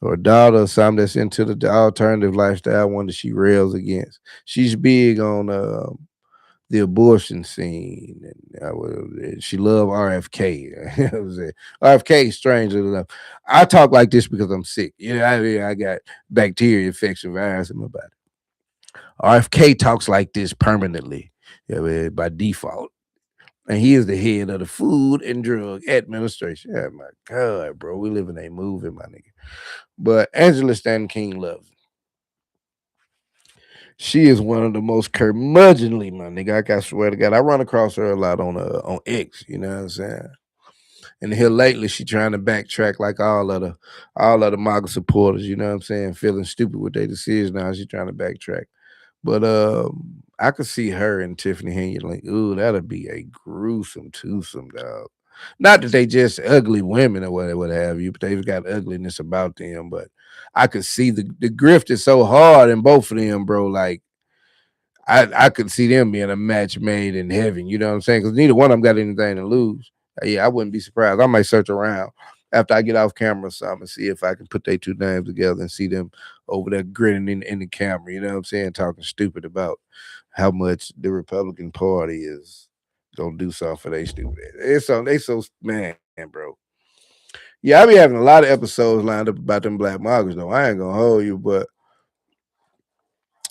or a daughter or something that's into the alternative lifestyle, one that she rails against. She's big on the abortion scene. And she loved RFK. It was RFK, strangely enough. I talk like this because I'm sick. You know, I got bacteria infection virus in my body. RFK talks like this permanently, by default. And he is the head of the Food and Drug Administration. Oh my God, bro. We live in a movie, my nigga. But Angela Stanton King loves him. She is one of the most curmudgeonly, my nigga. I swear to God, I run across her a lot on X. You know what I'm saying? And here lately, she trying to backtrack like all of the MAGA supporters. You know what I'm saying? Feeling stupid with their decisions now. She trying to backtrack. But I could see her and Tiffany Henry like, ooh, that'd be a gruesome twosome, dog. Not that they just ugly women or what have you, but they've got ugliness about them. But I could see the grift is so hard in both of them, bro. Like I could see them being a match made in heaven. You know what I'm saying? Because neither one of them got anything to lose. Yeah, I wouldn't be surprised. I might search around after I get off camera or something and see if I can put their two names together and see them over there grinning in the camera. You know what I'm saying? Talking stupid about how much the Republican Party is gonna do something for they stupid. They so man, bro. Yeah, I be having a lot of episodes lined up about them black markets though. I ain't gonna hold you, but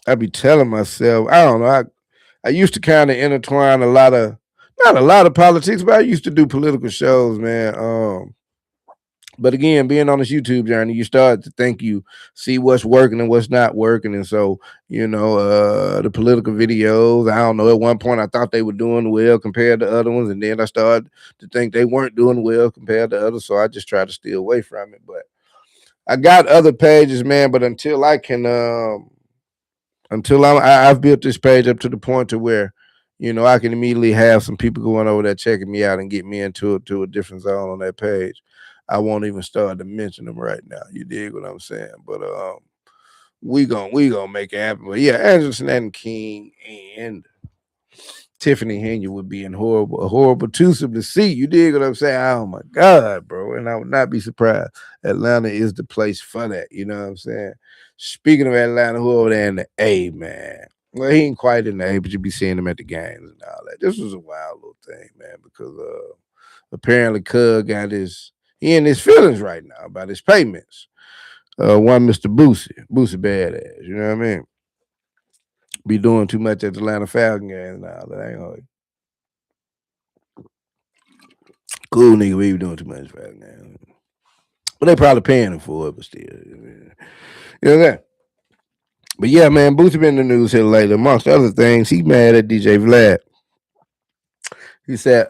I be telling myself, I don't know, I used to kind of intertwine a lot of not a lot of politics, but I used to do political shows, man. But again, being on this YouTube journey, you start to think you see what's working and what's not working. And so, the political videos, I don't know, at one point I thought they were doing well compared to other ones. And then I started to think they weren't doing well compared to others. So I just try to stay away from it. But I got other pages, man. But I've built this page up to the point to where, I can immediately have some people going over there checking me out and get me into to a different zone on that page. I won't even start to mention them right now. You dig what I'm saying? But we gonna make it happen. But yeah, Anderson and King and Tiffany Henry would be in a horrible twosome to see. You dig what I'm saying? Oh my God, bro. And I would not be surprised. Atlanta is the place for that. You know what I'm saying? Speaking of Atlanta, who over there in the A, man. Well, he ain't quite in the A, but you be seeing him at the games and all that. This was a wild little thing, man, because apparently Cug he in his feelings right now about his payments. One Mr. Boosie badass, you know what I mean? Be doing too much at the Atlanta Falcon games now. That ain't hard. Cool nigga, we be doing too much Falcon games. But they probably paying him for it, but still. You know that. But yeah, man, Boosie been in the news here lately. Amongst other things, he mad at DJ Vlad. He said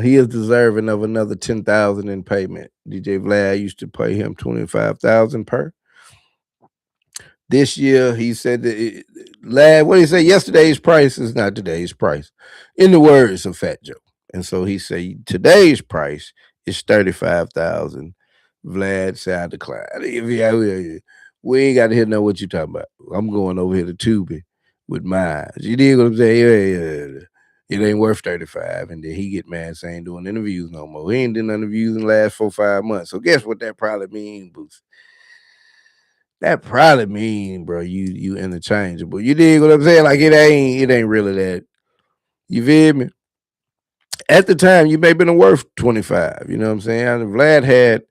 he is deserving of another 10,000 in payment. DJ Vlad used to pay him 25,000 per. This year, he said that what did he say? Yesterday's price is not today's price. In the words of Fat Joe. And so he said today's price is 35,000. Vlad said I decline. We ain't got to hear know what you talking about. I'm going over here to Tubi with mine. You dig what I'm saying? Yeah. It ain't worth 35. And then he get mad saying doing interviews no more. He ain't done interviews in the last 4-5 months. So guess what that probably means, Boots? That probably mean, bro, you interchangeable. You dig what I'm saying? Like it ain't really that. You feel me? At the time, you may have been worth 25. You know what I'm saying? Vlad had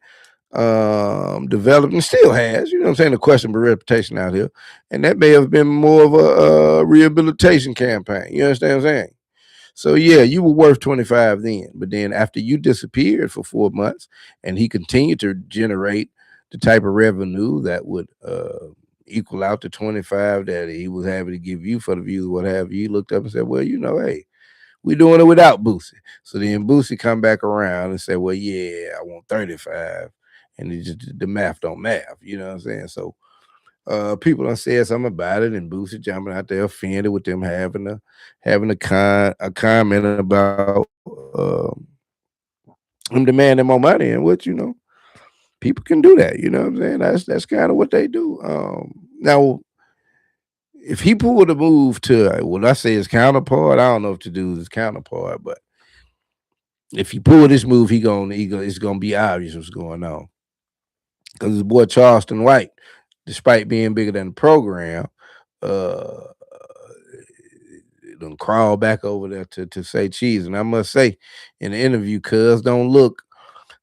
developed and still has, you know what I'm saying, a questionable reputation out here. And that may have been more of a rehabilitation campaign. You understand what I'm saying? So yeah, you were worth 25 then, but then after you disappeared for 4 months, and he continued to generate the type of revenue that would equal out to 25 that he was happy to give you for the views, what have you, he looked up and said, well, hey, we doing it without Boosie. So then Boosie come back around and say, well, yeah, I want 35. And it just, the math don't math. You know what I'm saying? So people done said something about it, and Boosie jumping out there offended with them having a comment about him demanding more money, and what people can do that. You know what I'm saying? That's kind of what they do. Now, if he would have moved to, well, I say his counterpart. I don't know if to do his counterpart, but if he pull this move, it's gonna be obvious what's going on. Because his boy Charleston White, despite being bigger than the program, uh, done crawl back over there to say cheese. And I must say, in the interview, cuz don't look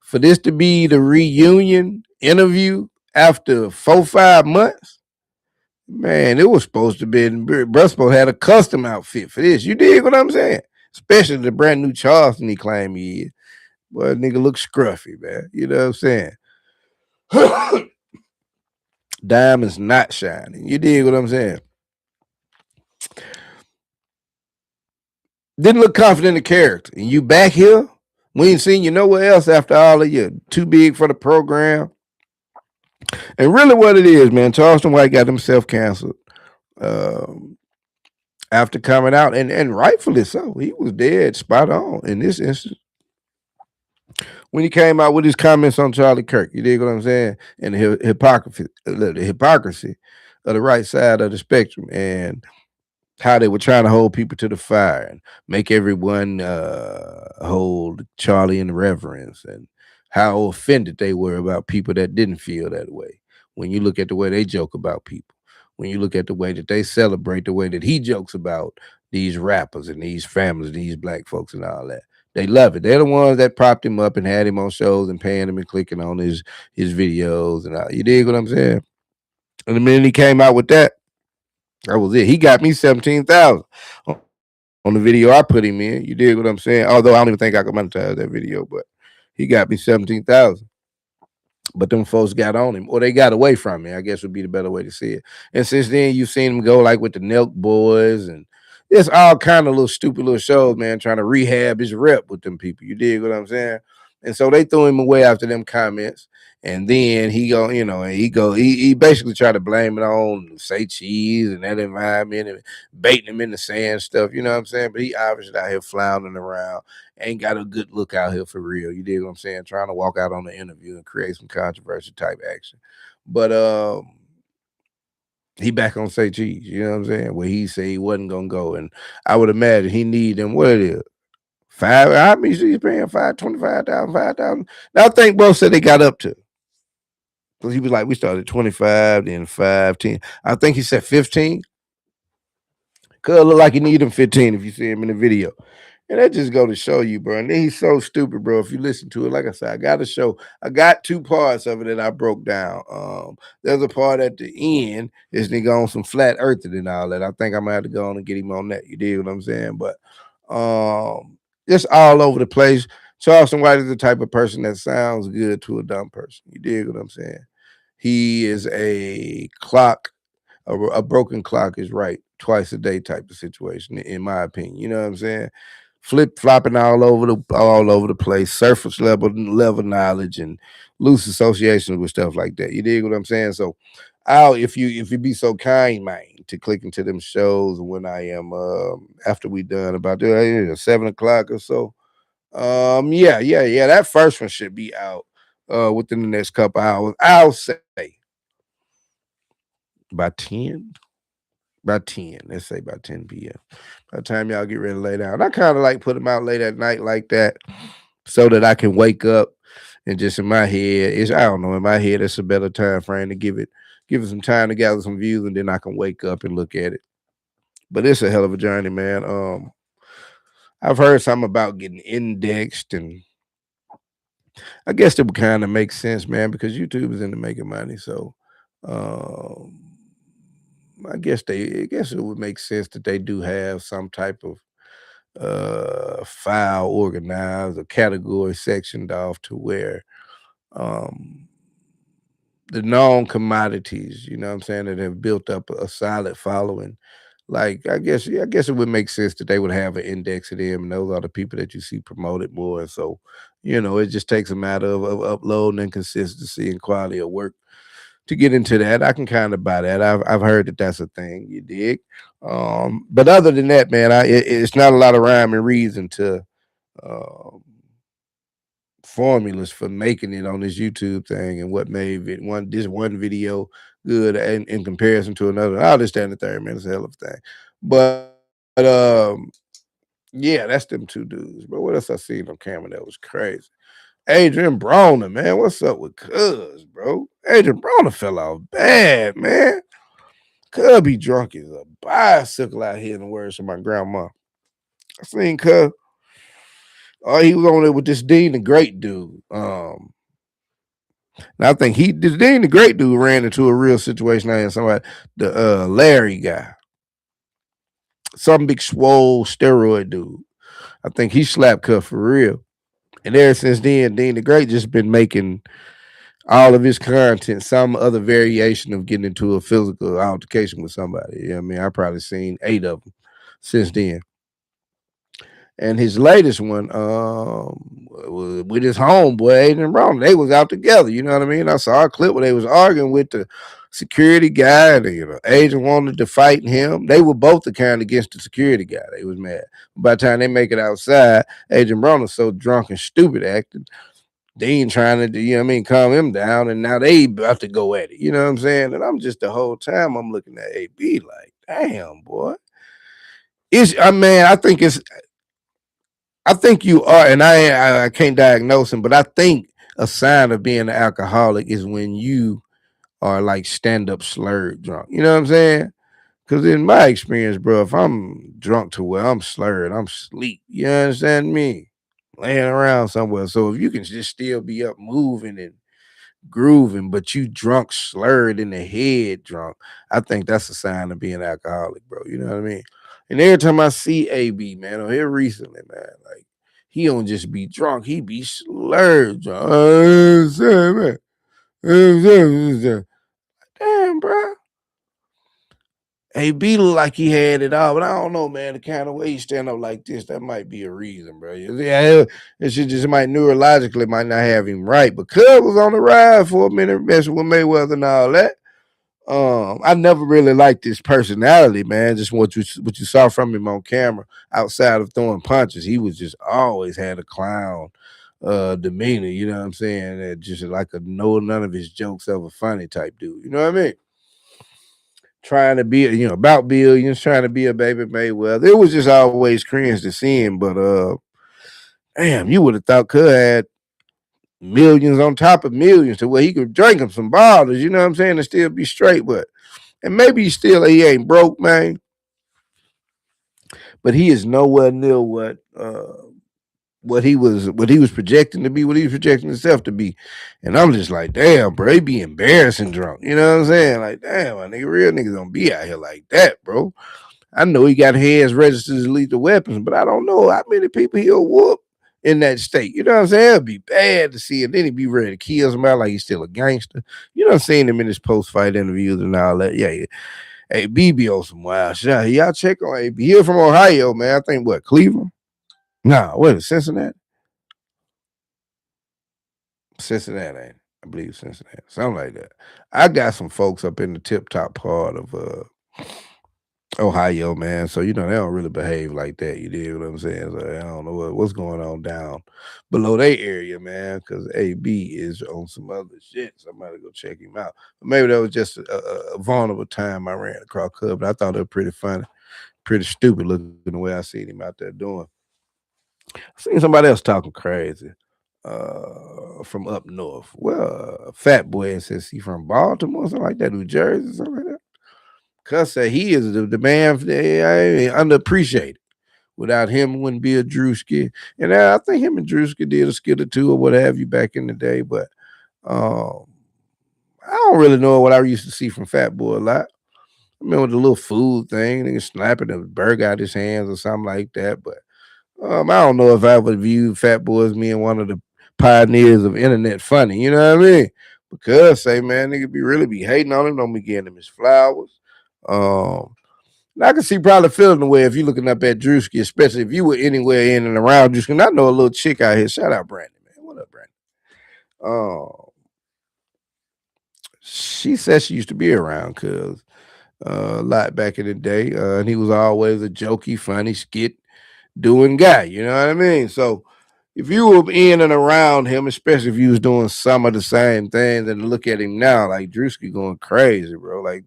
for this to be the reunion interview after 4-5 months. Man, it was supposed to be. Bruh supposed to have a custom outfit for this. You dig what I'm saying? Especially the brand new Charleston he claimed he is. Boy, nigga look scruffy, man. You know what I'm saying? Diamonds not shining. You dig what I'm saying? Didn't look confident in the character. And you back here? We ain't seen you nowhere else after all of you. Too big for the program. And really what it is, man, Charleston White got himself canceled. After coming out, and rightfully so. He was dead spot on in this instance. When he came out with his comments on Charlie Kirk, you dig what I'm saying? And the hypocrisy of the right side of the spectrum, and how they were trying to hold people to the fire and make everyone hold Charlie in reverence, and how offended they were about people that didn't feel that way. When you look at the way they joke about people, when you look at the way that they celebrate, the way that he jokes about these rappers and these families, these black folks and all that. They love it. They're the ones that propped him up and had him on shows and paying him and clicking on his videos and all. You dig what I'm saying? And the minute he came out with that was it. He got me 17,000 on the video I put him in. You dig what I'm saying? Although I don't even think I could monetize that video, but he got me 17,000. But them folks got on him, or they got away from me, I guess would be the better way to see it. And since then, you've seen him go like with the Nelk Boys, and it's all kind of little stupid little shows, man, trying to rehab his rep with them people. You dig what I'm saying? And so they threw him away after them comments. And then he basically tried to blame it on say cheese and that environment and baiting him in the sand stuff, you know what I'm saying? But he obviously out here floundering around, ain't got a good look out here for real. You dig what I'm saying? Trying to walk out on the interview and create some controversy type action. But he back on say cheese, you know what I'm saying? Where he said he wasn't gonna go. And I would imagine he need them, what it is. Five, I mean, he's paying 525,000, 5,000. Now I think bro said they got up to. Because he was like, we started 25, then 5, 10. I think he said 15. Could look like he need him 15 if you see him in the video. And that just go to show you, bro. And then he's so stupid, bro. If you listen to it, like I said, I got two parts of it that I broke down. There's a part at the end, this nigga on some flat earthing and all that. I think I'm gonna have to go on and get him on that. You dig what I'm saying? But just all over the place. Charleston White is the type of person that sounds good to a dumb person. You dig what I'm saying? He is a clock, a broken clock is right twice a day type of situation, in my opinion. You know what I'm saying? Flip flopping all over the place, surface level knowledge and loose associations with stuff like that. You dig what I'm saying? So if you be so kind, man, to click into them shows when I am after we done about 7 o'clock or so. Yeah. That first one should be out within the next couple hours. I'll say by 10. By 10. Let's say by 10 p.m. By the time y'all get ready to lay down. I kind of like put them out late at night like that so that I can wake up and just in my head, I don't know, in my head, it's a better time frame to give it some time to gather some views, and then I can wake up and look at it. But it's a hell of a journey, man. I've heard something about getting indexed, and I guess it would kind of make sense, man, because YouTube is into making money. So um I guess it would make sense that they do have some type of file organized, a category sectioned off to where um the known commodities, you know what I'm saying, that have built up a solid following. Like I guess it would make sense that they would have an index of them, and those are the people that you see promoted more. And so, it just takes a matter of uploading and consistency and quality of work to get into that. I can kind of buy that. I've heard that that's a thing. You dig? But other than that, man, it's not a lot of rhyme and reason to um, formulas for making it on this YouTube thing and what made it one video good in comparison to another. I understand the third man is a hell of a thing. But yeah, that's them two dudes. But what else I seen on camera that was crazy? Adrian Broner, man. What's up with Cuz, bro? Adrian Broner fell off bad, man. Cuz be drunk as a bicycle out here in the words of my grandma. I seen Cuz. Oh, he was on there with this Dean the Great dude. And I think this Dean the Great dude ran into a real situation out here. Somebody, the Larry guy, some big swole steroid dude. I think he slapped Cuff for real. And ever since then, Dean the Great just been making all of his content some other variation of getting into a physical altercation with somebody. You know what I mean? I probably seen 8 of them since then. And his latest one was with his homeboy Adrian Brown. They was out together. You know what I mean? I saw a clip where they was arguing with the security guy, and Adrian wanted to fight him. They were both the kind against the security guy. They was mad. By the time they make it outside, Adrian Brown was so drunk and stupid acting. Dean trying to, calm him down, and now they about to go at it. You know what I'm saying? And I'm just the whole time I'm looking at AB like, damn, boy. I think you are, and I can't diagnose him, but I think a sign of being an alcoholic is when you are like stand up slurred drunk. You know what I'm saying? Because in my experience, bro, if I'm drunk to where I'm slurred, I'm sleep. You understand me? Laying around somewhere. So if you can just still be up moving and grooving, but you drunk, slurred in the head, drunk. I think that's a sign of being alcoholic, bro. You know what I mean? And every time I see AB, man, on here recently, man, like he don't just be drunk, he be slurred drunk. Damn, bro. AB look like he had it all, but I don't know, man. The kind of way he stand up like this, that might be a reason, bro. Yeah, it should just might neurologically might not have him right. But Cub was on the ride for a minute, messing with Mayweather and all that. I never really liked his personality, man. Just what you saw from him on camera, outside of throwing punches, he was just always had a clown demeanor. You know what I'm saying? Just like a no none of his jokes ever funny type dude. You know what I mean? Trying to be, about billions, trying to be a baby Mayweather. It was just always cringe to see him, but damn, you would have thought Cud had millions on top of millions to where he could drink him some bottles, you know what I'm saying, and still be straight. But and maybe he ain't broke, man. But he is nowhere near what he was projecting to be, what he was projecting himself to be. And I'm just like, damn, bro, he be embarrassing drunk. You know what I'm saying? Like, damn, my nigga, real niggas don't be out here like that, bro. I know he got hands registered as lethal weapons, but I don't know how many people he'll whoop in that state. You know what I'm saying? It'd be bad to see it. Then he'd be ready to kill somebody like he's still a gangster. You know, I'm seeing him in his post-fight interviews and all that. Yeah, yeah. Hey, BB on some wild shit. Y'all check on AB. He from Ohio, man. I think what, Cleveland? Nah, what is Cincinnati? Cincinnati, ain't it? I believe Cincinnati. Something like that. I got some folks up in the tip top part of Ohio, man. So they don't really behave like that. You dig what I'm saying? So I don't know what's going on down below their area, man. Because AB is on some other shit. Somebody go check him out. But maybe that was just a vulnerable time I ran across Cub. But I thought it was pretty funny, pretty stupid looking the way I seen him out there doing. I seen somebody else talking crazy from up north. Well, Fat Boy says he from Baltimore, something like that, New Jersey, something like that. Cuz said he is the man underappreciated. Without him, wouldn't be a Drewski. And I think him and Drewski did a skit or two or what have you back in the day. But um, I don't really know what I used to see from Fat Boy a lot. I remember the little food thing, nigga snapping a burger out his hands or something like that. But I don't know if I would view Fat Boy as being one of the pioneers of internet funny. You know what I mean? Because say, man, nigga be hating on him, don't be getting him his flowers. Um, and I can see probably feeling the way if you're looking up at Drewski, especially if you were anywhere in and around Drewski. And I know a little chick out here. Shout out Brandon, man. What up, Brandon? Um, she said she used to be around cuz a lot back in the day. And he was always a jokey, funny, skit doing guy. You know what I mean? So if you were in and around him, especially if you was doing some of the same things, and look at him now, like Drewski going crazy, bro. Like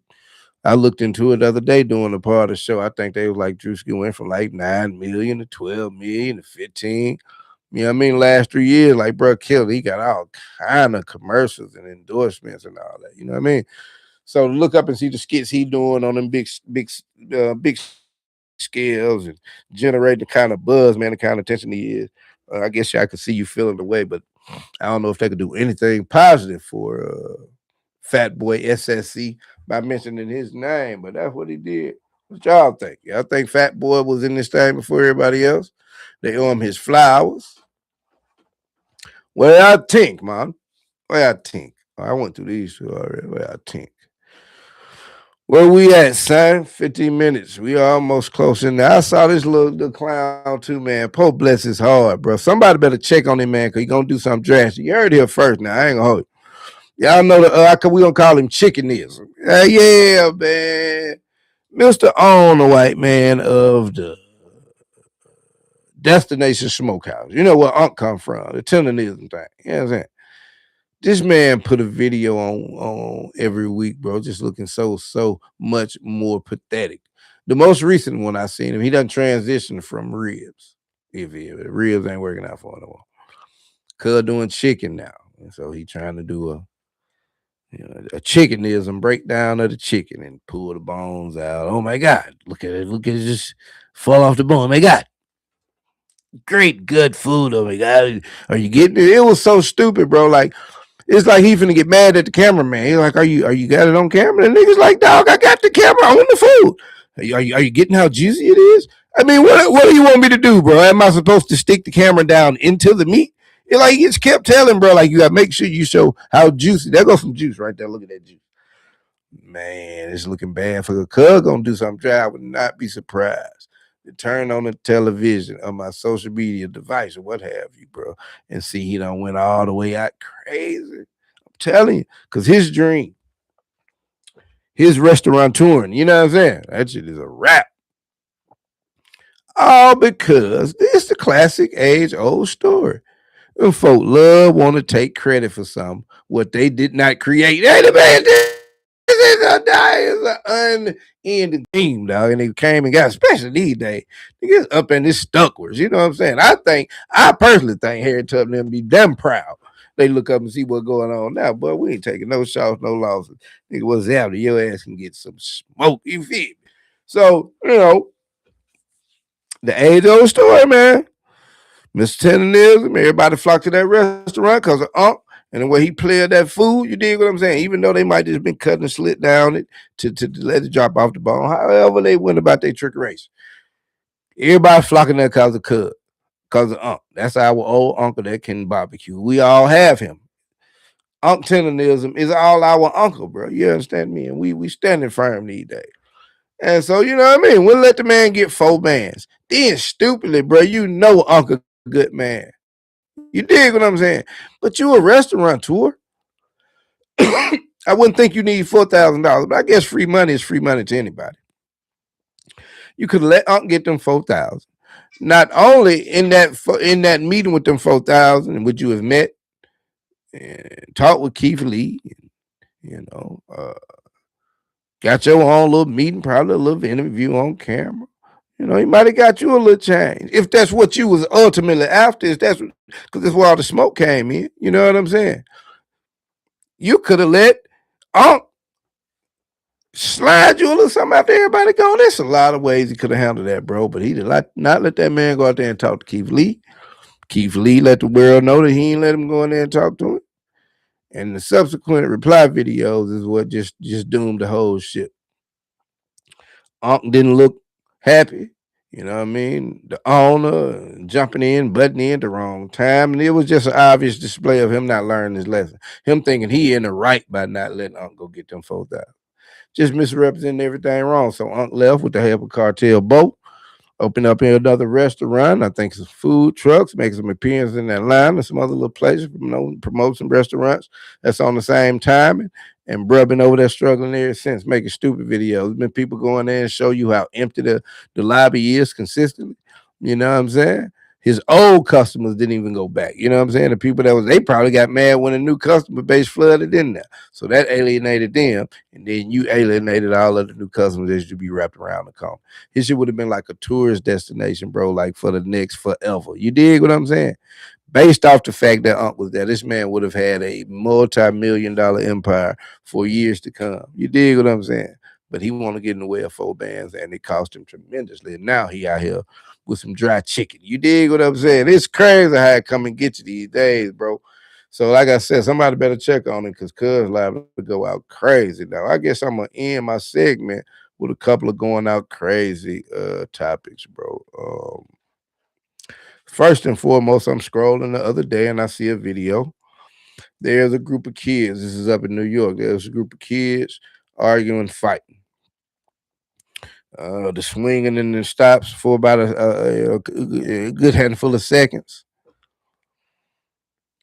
I looked into it the other day doing a part of the show. I think they was like Drewski went from like 9 million to 12 million to 15. You know what I mean? Last 3 years, like bro, killed. He got all kind of commercials and endorsements and all that. You know what I mean? So look up and see the skits he doing on them big scales and generating the kind of buzz, man, the kind of attention he is. I guess I could see you feeling the way, but I don't know if they could do anything positive for Fat Boy SSC by mentioning his name, but that's what he did. What y'all think? Y'all think Fat Boy was in this thing before everybody else? They owe him his flowers. What I think, man? What I think? I went through these two already. What I think? Where we at, son? 15 minutes. We almost close in there. I saw this little clown too, man. Pope bless his heart, bro. Somebody better check on him, man, because he gonna do something drastic. You heard it here first now. I ain't gonna hold you. Y'all know we gonna call him chickenism. Yeah, man. Mr. On the white man of the Destination Smokehouse. You know where Unc come from, the tenderism thing. You know what I'm saying? This man put a video on every week, bro, just looking so much more pathetic. The most recent one I seen him, he done transitioned from ribs. If ribs ain't working out for him no more. Cuz doing chicken now. And so he trying to do a chickenism breakdown of the chicken and pull the bones out. Oh my God. Look at it. Look at it just fall off the bone. Oh my God. Great good food. Oh my God. Are you getting it? It was so stupid, bro. Like it's like he finna get mad at the cameraman. He's like, "Are you got it on camera?" And the nigga's like, "Dog, I got the camera on the food. Are you getting how juicy it is? I mean, what do you want me to do, bro? Am I supposed to stick the camera down into the meat?" It like he just kept telling, bro, like you got to make sure you show how juicy. There goes some juice right there. Look at that juice. Man, it's looking bad for the cuz gonna do something dry. I would not be surprised to turn on the television on my social media device or what have you, bro, and see he done went all the way out crazy. I'm telling you, because his dream, his restaurant you know what I'm saying? That shit is a wrap. All because this the classic age old story. And folk love want to take credit for something what they did not create. Hey, the man, is an unending theme, dog. And they came and got, especially these days, niggas up in this stuckwards. You know what I'm saying? I personally think Harry Tubman them be damn proud. They look up and see what's going on now, but we ain't taking no shots, no losses. Nigga, what's happening? Your ass can get some smoke. You feel me? So, the age old story, man. Mr. Tenderism, everybody flocked to that restaurant because of Unc and the way he played that food. You dig what I'm saying? Even though they might just been cutting a slit down it to let it drop off the bone. However they went about their trick race. Everybody flocking there because of Unc. That's our old uncle that can barbecue. We all have him. Unc Tenderism is all our uncle, bro. You understand me? And we standing firm these days. And so, you know what I mean? We'll let the man get 4 bands. Then, stupidly, bro, you know Uncle good man. You dig what I'm saying? But you a restaurateur. I wouldn't think you need $4,000, but I guess free money is free money to anybody. You could let Unc get them 4,000. Not only in that meeting with them 4,000, would you have met and talked with Keith Lee, you know, got your own little meeting, probably a little interview on camera. You know, he might have got you a little change. If that's what you was ultimately after, is that's because that's where all the smoke came in. You know what I'm saying? You could have let Unc slide you a little something after everybody gone. There's a lot of ways he could have handled that, bro. But he did not let that man go out there and talk to Keith Lee. Keith Lee let the world know that he ain't let him go in there and talk to him. And the subsequent reply videos is what just doomed the whole shit. Unc didn't look happy. You know what I mean? The owner jumping in, butting in at the wrong time. And it was just an obvious display of him not learning his lesson. Him thinking he in the right by not letting Unc go get them folks out. Just misrepresenting everything wrong. So Unc left with the help of Cartel Boat, open up in another restaurant. I think some food trucks, make some appearance in Atlanta, some other little places, promote some restaurants that's on the same time. And bruh been over there struggling there since, making stupid videos. Been people going there and show you how empty the lobby is consistently. You know what I'm saying? His old customers didn't even go back. You know what I'm saying? The people that was, they probably got mad when a new customer base flooded in there. So that alienated them. And then you alienated all of the new customers that should be wrapped around the corner. His shit would have been like a tourist destination, bro, like for the next forever. You dig what I'm saying? Based off the fact that Unc was there, this man would have had a multi-million-dollar empire for years to come. You dig what I'm saying? But he want to get in the way of four bands, and it cost him tremendously. And now he out here with some dry chicken. You dig what I'm saying? It's crazy how it come and get you these days, bro. So, like I said, somebody better check on him because Cuz liable to go out crazy. Now, I guess I'm gonna end my segment with a couple of going out crazy topics, bro. First and foremost, I'm scrolling the other day and I see a video. There's a group of kids. This is up in New York. There's a group of kids arguing, fighting. The swinging and then stops for about a good handful of seconds.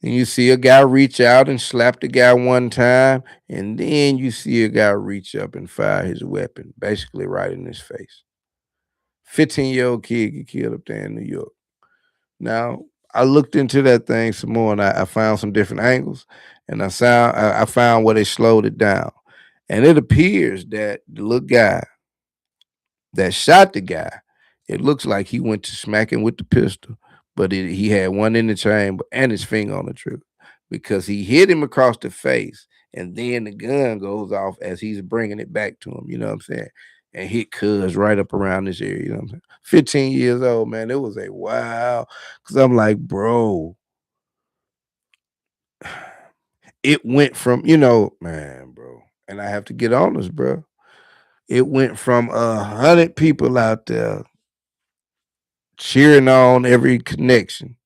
And you see a guy reach out and slap the guy one time, and then you see a guy reach up and fire his weapon, basically right in his face. 15-year-old kid get killed up there in New York. Now, I looked into that thing some more and I found some different angles and I found where they slowed it down. And it appears that the little guy that shot the guy, it looks like he went to smack him with the pistol, but he had one in the chamber and his finger on the trigger because he hit him across the face, and then the gun goes off as he's bringing it back to him. You know what I'm saying? And hit Cuz right up around this area. You know what I'm saying? 15 years old, man. It was a wow. Because I'm like, bro, it went from, man, bro. And I have to get honest, bro. It went from 100 people out there cheering on every connection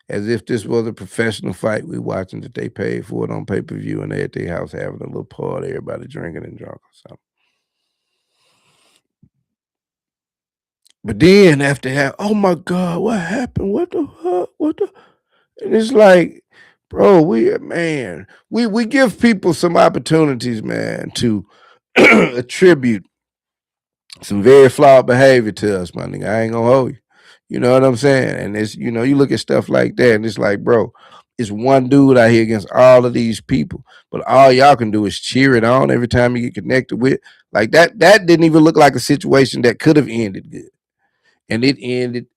as if this was a professional fight we watching that they paid for it on pay-per-view and they at their house having a little party, everybody drinking and drunk or something. But then after that, oh my God, what happened? What the fuck? What the? And it's like, bro, we give people some opportunities, man, to attribute some very flawed behavior to us, my nigga. I ain't gonna hold you. You know what I'm saying? And it's, you look at stuff like that, and it's like, bro, it's one dude out here against all of these people, but all y'all can do is cheer it on every time you get connected with. Like that didn't even look like a situation that could have ended good, and it ended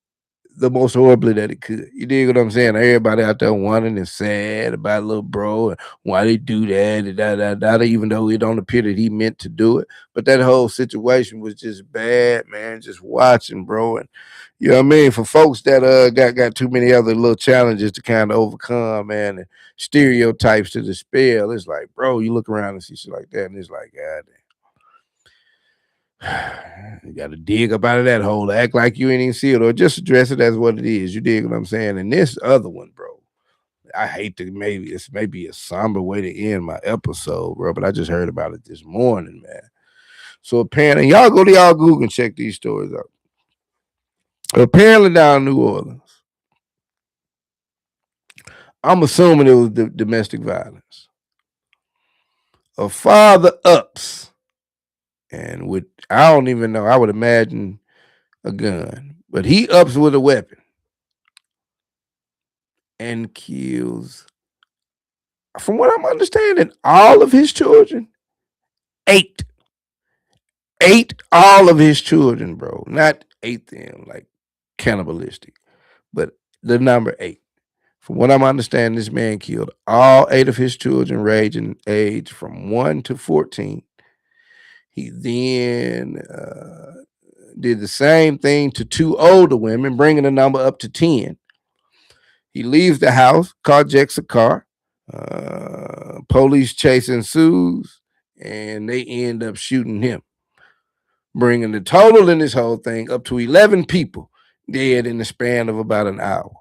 the most horribly that it could. You dig what I'm saying? Everybody out there wondering and sad about little bro and why they do that, and even though it don't appear that he meant to do it. But that whole situation was just bad, man. Just watching, bro. And you know what I mean? For folks that got too many other little challenges to kind of overcome, man, and stereotypes to dispel, it's like, bro, you look around and see shit like that, and it's like, God damn. You got to dig up out of that hole, act like you ain't even see it, or just address it as what it is. You dig what I'm saying? And this other one, bro, I hate to maybe a somber way to end my episode, bro, but I just heard about it this morning, man. So apparently, y'all go to y'all Google and check these stories out. Apparently, down in New Orleans, I'm assuming it was domestic violence. A father ups, and with I don't even know. I would imagine a gun, but he ups with a weapon and kills, from what I'm understanding, all of his children. Eight. Ate all of his children, bro. Not ate them like cannibalistic, but the number eight. From what I'm understanding, this man killed all eight of his children, ranging age from 1 to 14. He then did the same thing to two older women, bringing the number up to 10. He leaves the house, carjacks a car. Police chase ensues, and they end up shooting him. bringing the total in this whole thing up to 11 people dead in the span of about an hour.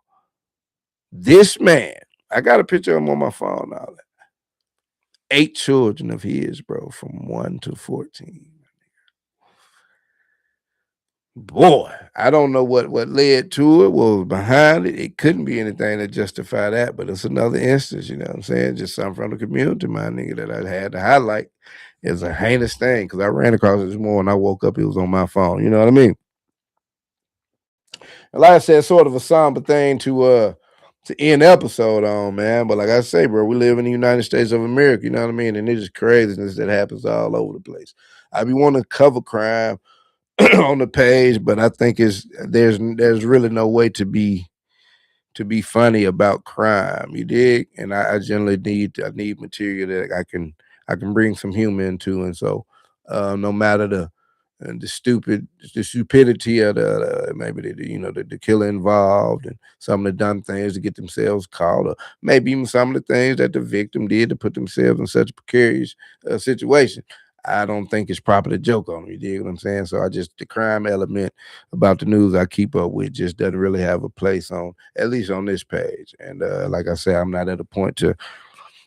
This man, I got a picture of him on my phone now. 8 children of his, bro, from 1 to 14. Boy, I don't know what led to it, what was behind it. It couldn't be anything to justify that, but it's another instance, you know what I'm saying? Just something from the community, my nigga, that I had to highlight as a heinous thing, because I ran across it this morning. I woke up, it was on my phone. You know what I mean? And like I said, sort of a somber thing to end the episode on, man. But like I say, bro, we live in the United States of America, you know what I mean? And it's just craziness that happens all over the place. I be wanting to cover crime on the page, but I think there's really no way to be funny about crime. You dig? And I generally need material that I can bring some humor into, and so no matter the stupidity of maybe the killer involved and some of the dumb things to get themselves caught, or maybe even some of the things that the victim did to put themselves in such a precarious situation. I don't think it's proper to joke on them. You dig what I'm saying? So the crime element about the news I keep up with just doesn't really have a place on, at least on this page. And like I said, I'm not at a point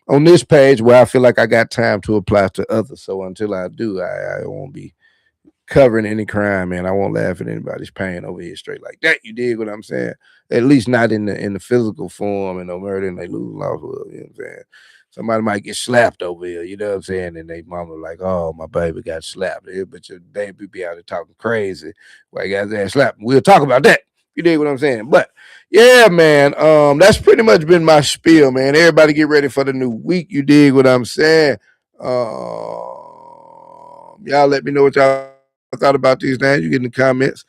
on this page where I feel like I got time to apply to others. So until I do, I won't be covering any crime, man. I won't laugh at anybody's pain over here straight like that. You dig what I'm saying? At least not in the physical form and no murder and they lose loss. You know what I'm saying? Somebody might get slapped over here, you know what I'm saying? And they mama like, oh, my baby got slapped. But your baby be out there talking crazy. Why you got that slapped? We'll talk about that. You dig what I'm saying? But yeah, man, that's pretty much been my spiel, man. Everybody get ready for the new week. You dig what I'm saying? Y'all let me know what y'all thought about these things. You get in the comments.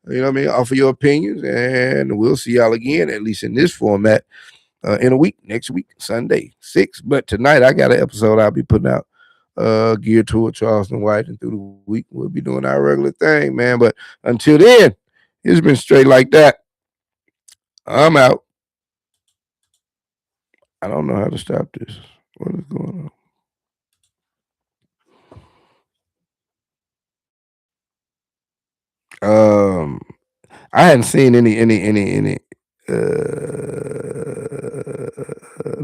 You know what I mean? Offer your opinions, and we'll see y'all again, at least in this format, in a week, next week, Sunday, 6. But tonight I got an episode I'll be putting out geared toward Charleston White, and through the week we'll be doing our regular thing, man. But until then, it's been straight like that. I'm out. I don't know how to stop this. What is going on? I hadn't seen any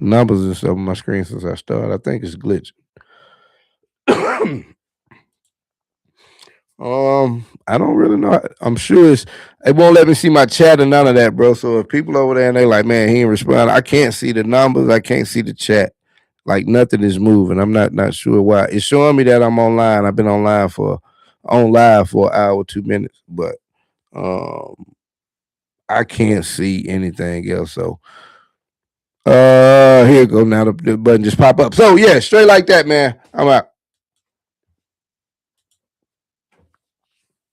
numbers and stuff on my screen since I started. I think it's glitching. I don't really know. I'm sure it won't let me see my chat or none of that, bro. So if people over there and they like, man, he ain't respond, I can't see the numbers. I can't see the chat. Like nothing is moving. I'm not sure why. It's showing me that I'm online. I've been on live for an hour, 2 minutes, but I can't see anything else. So here you go. Now the button just pop up. So yeah, straight like that, man. I'm out.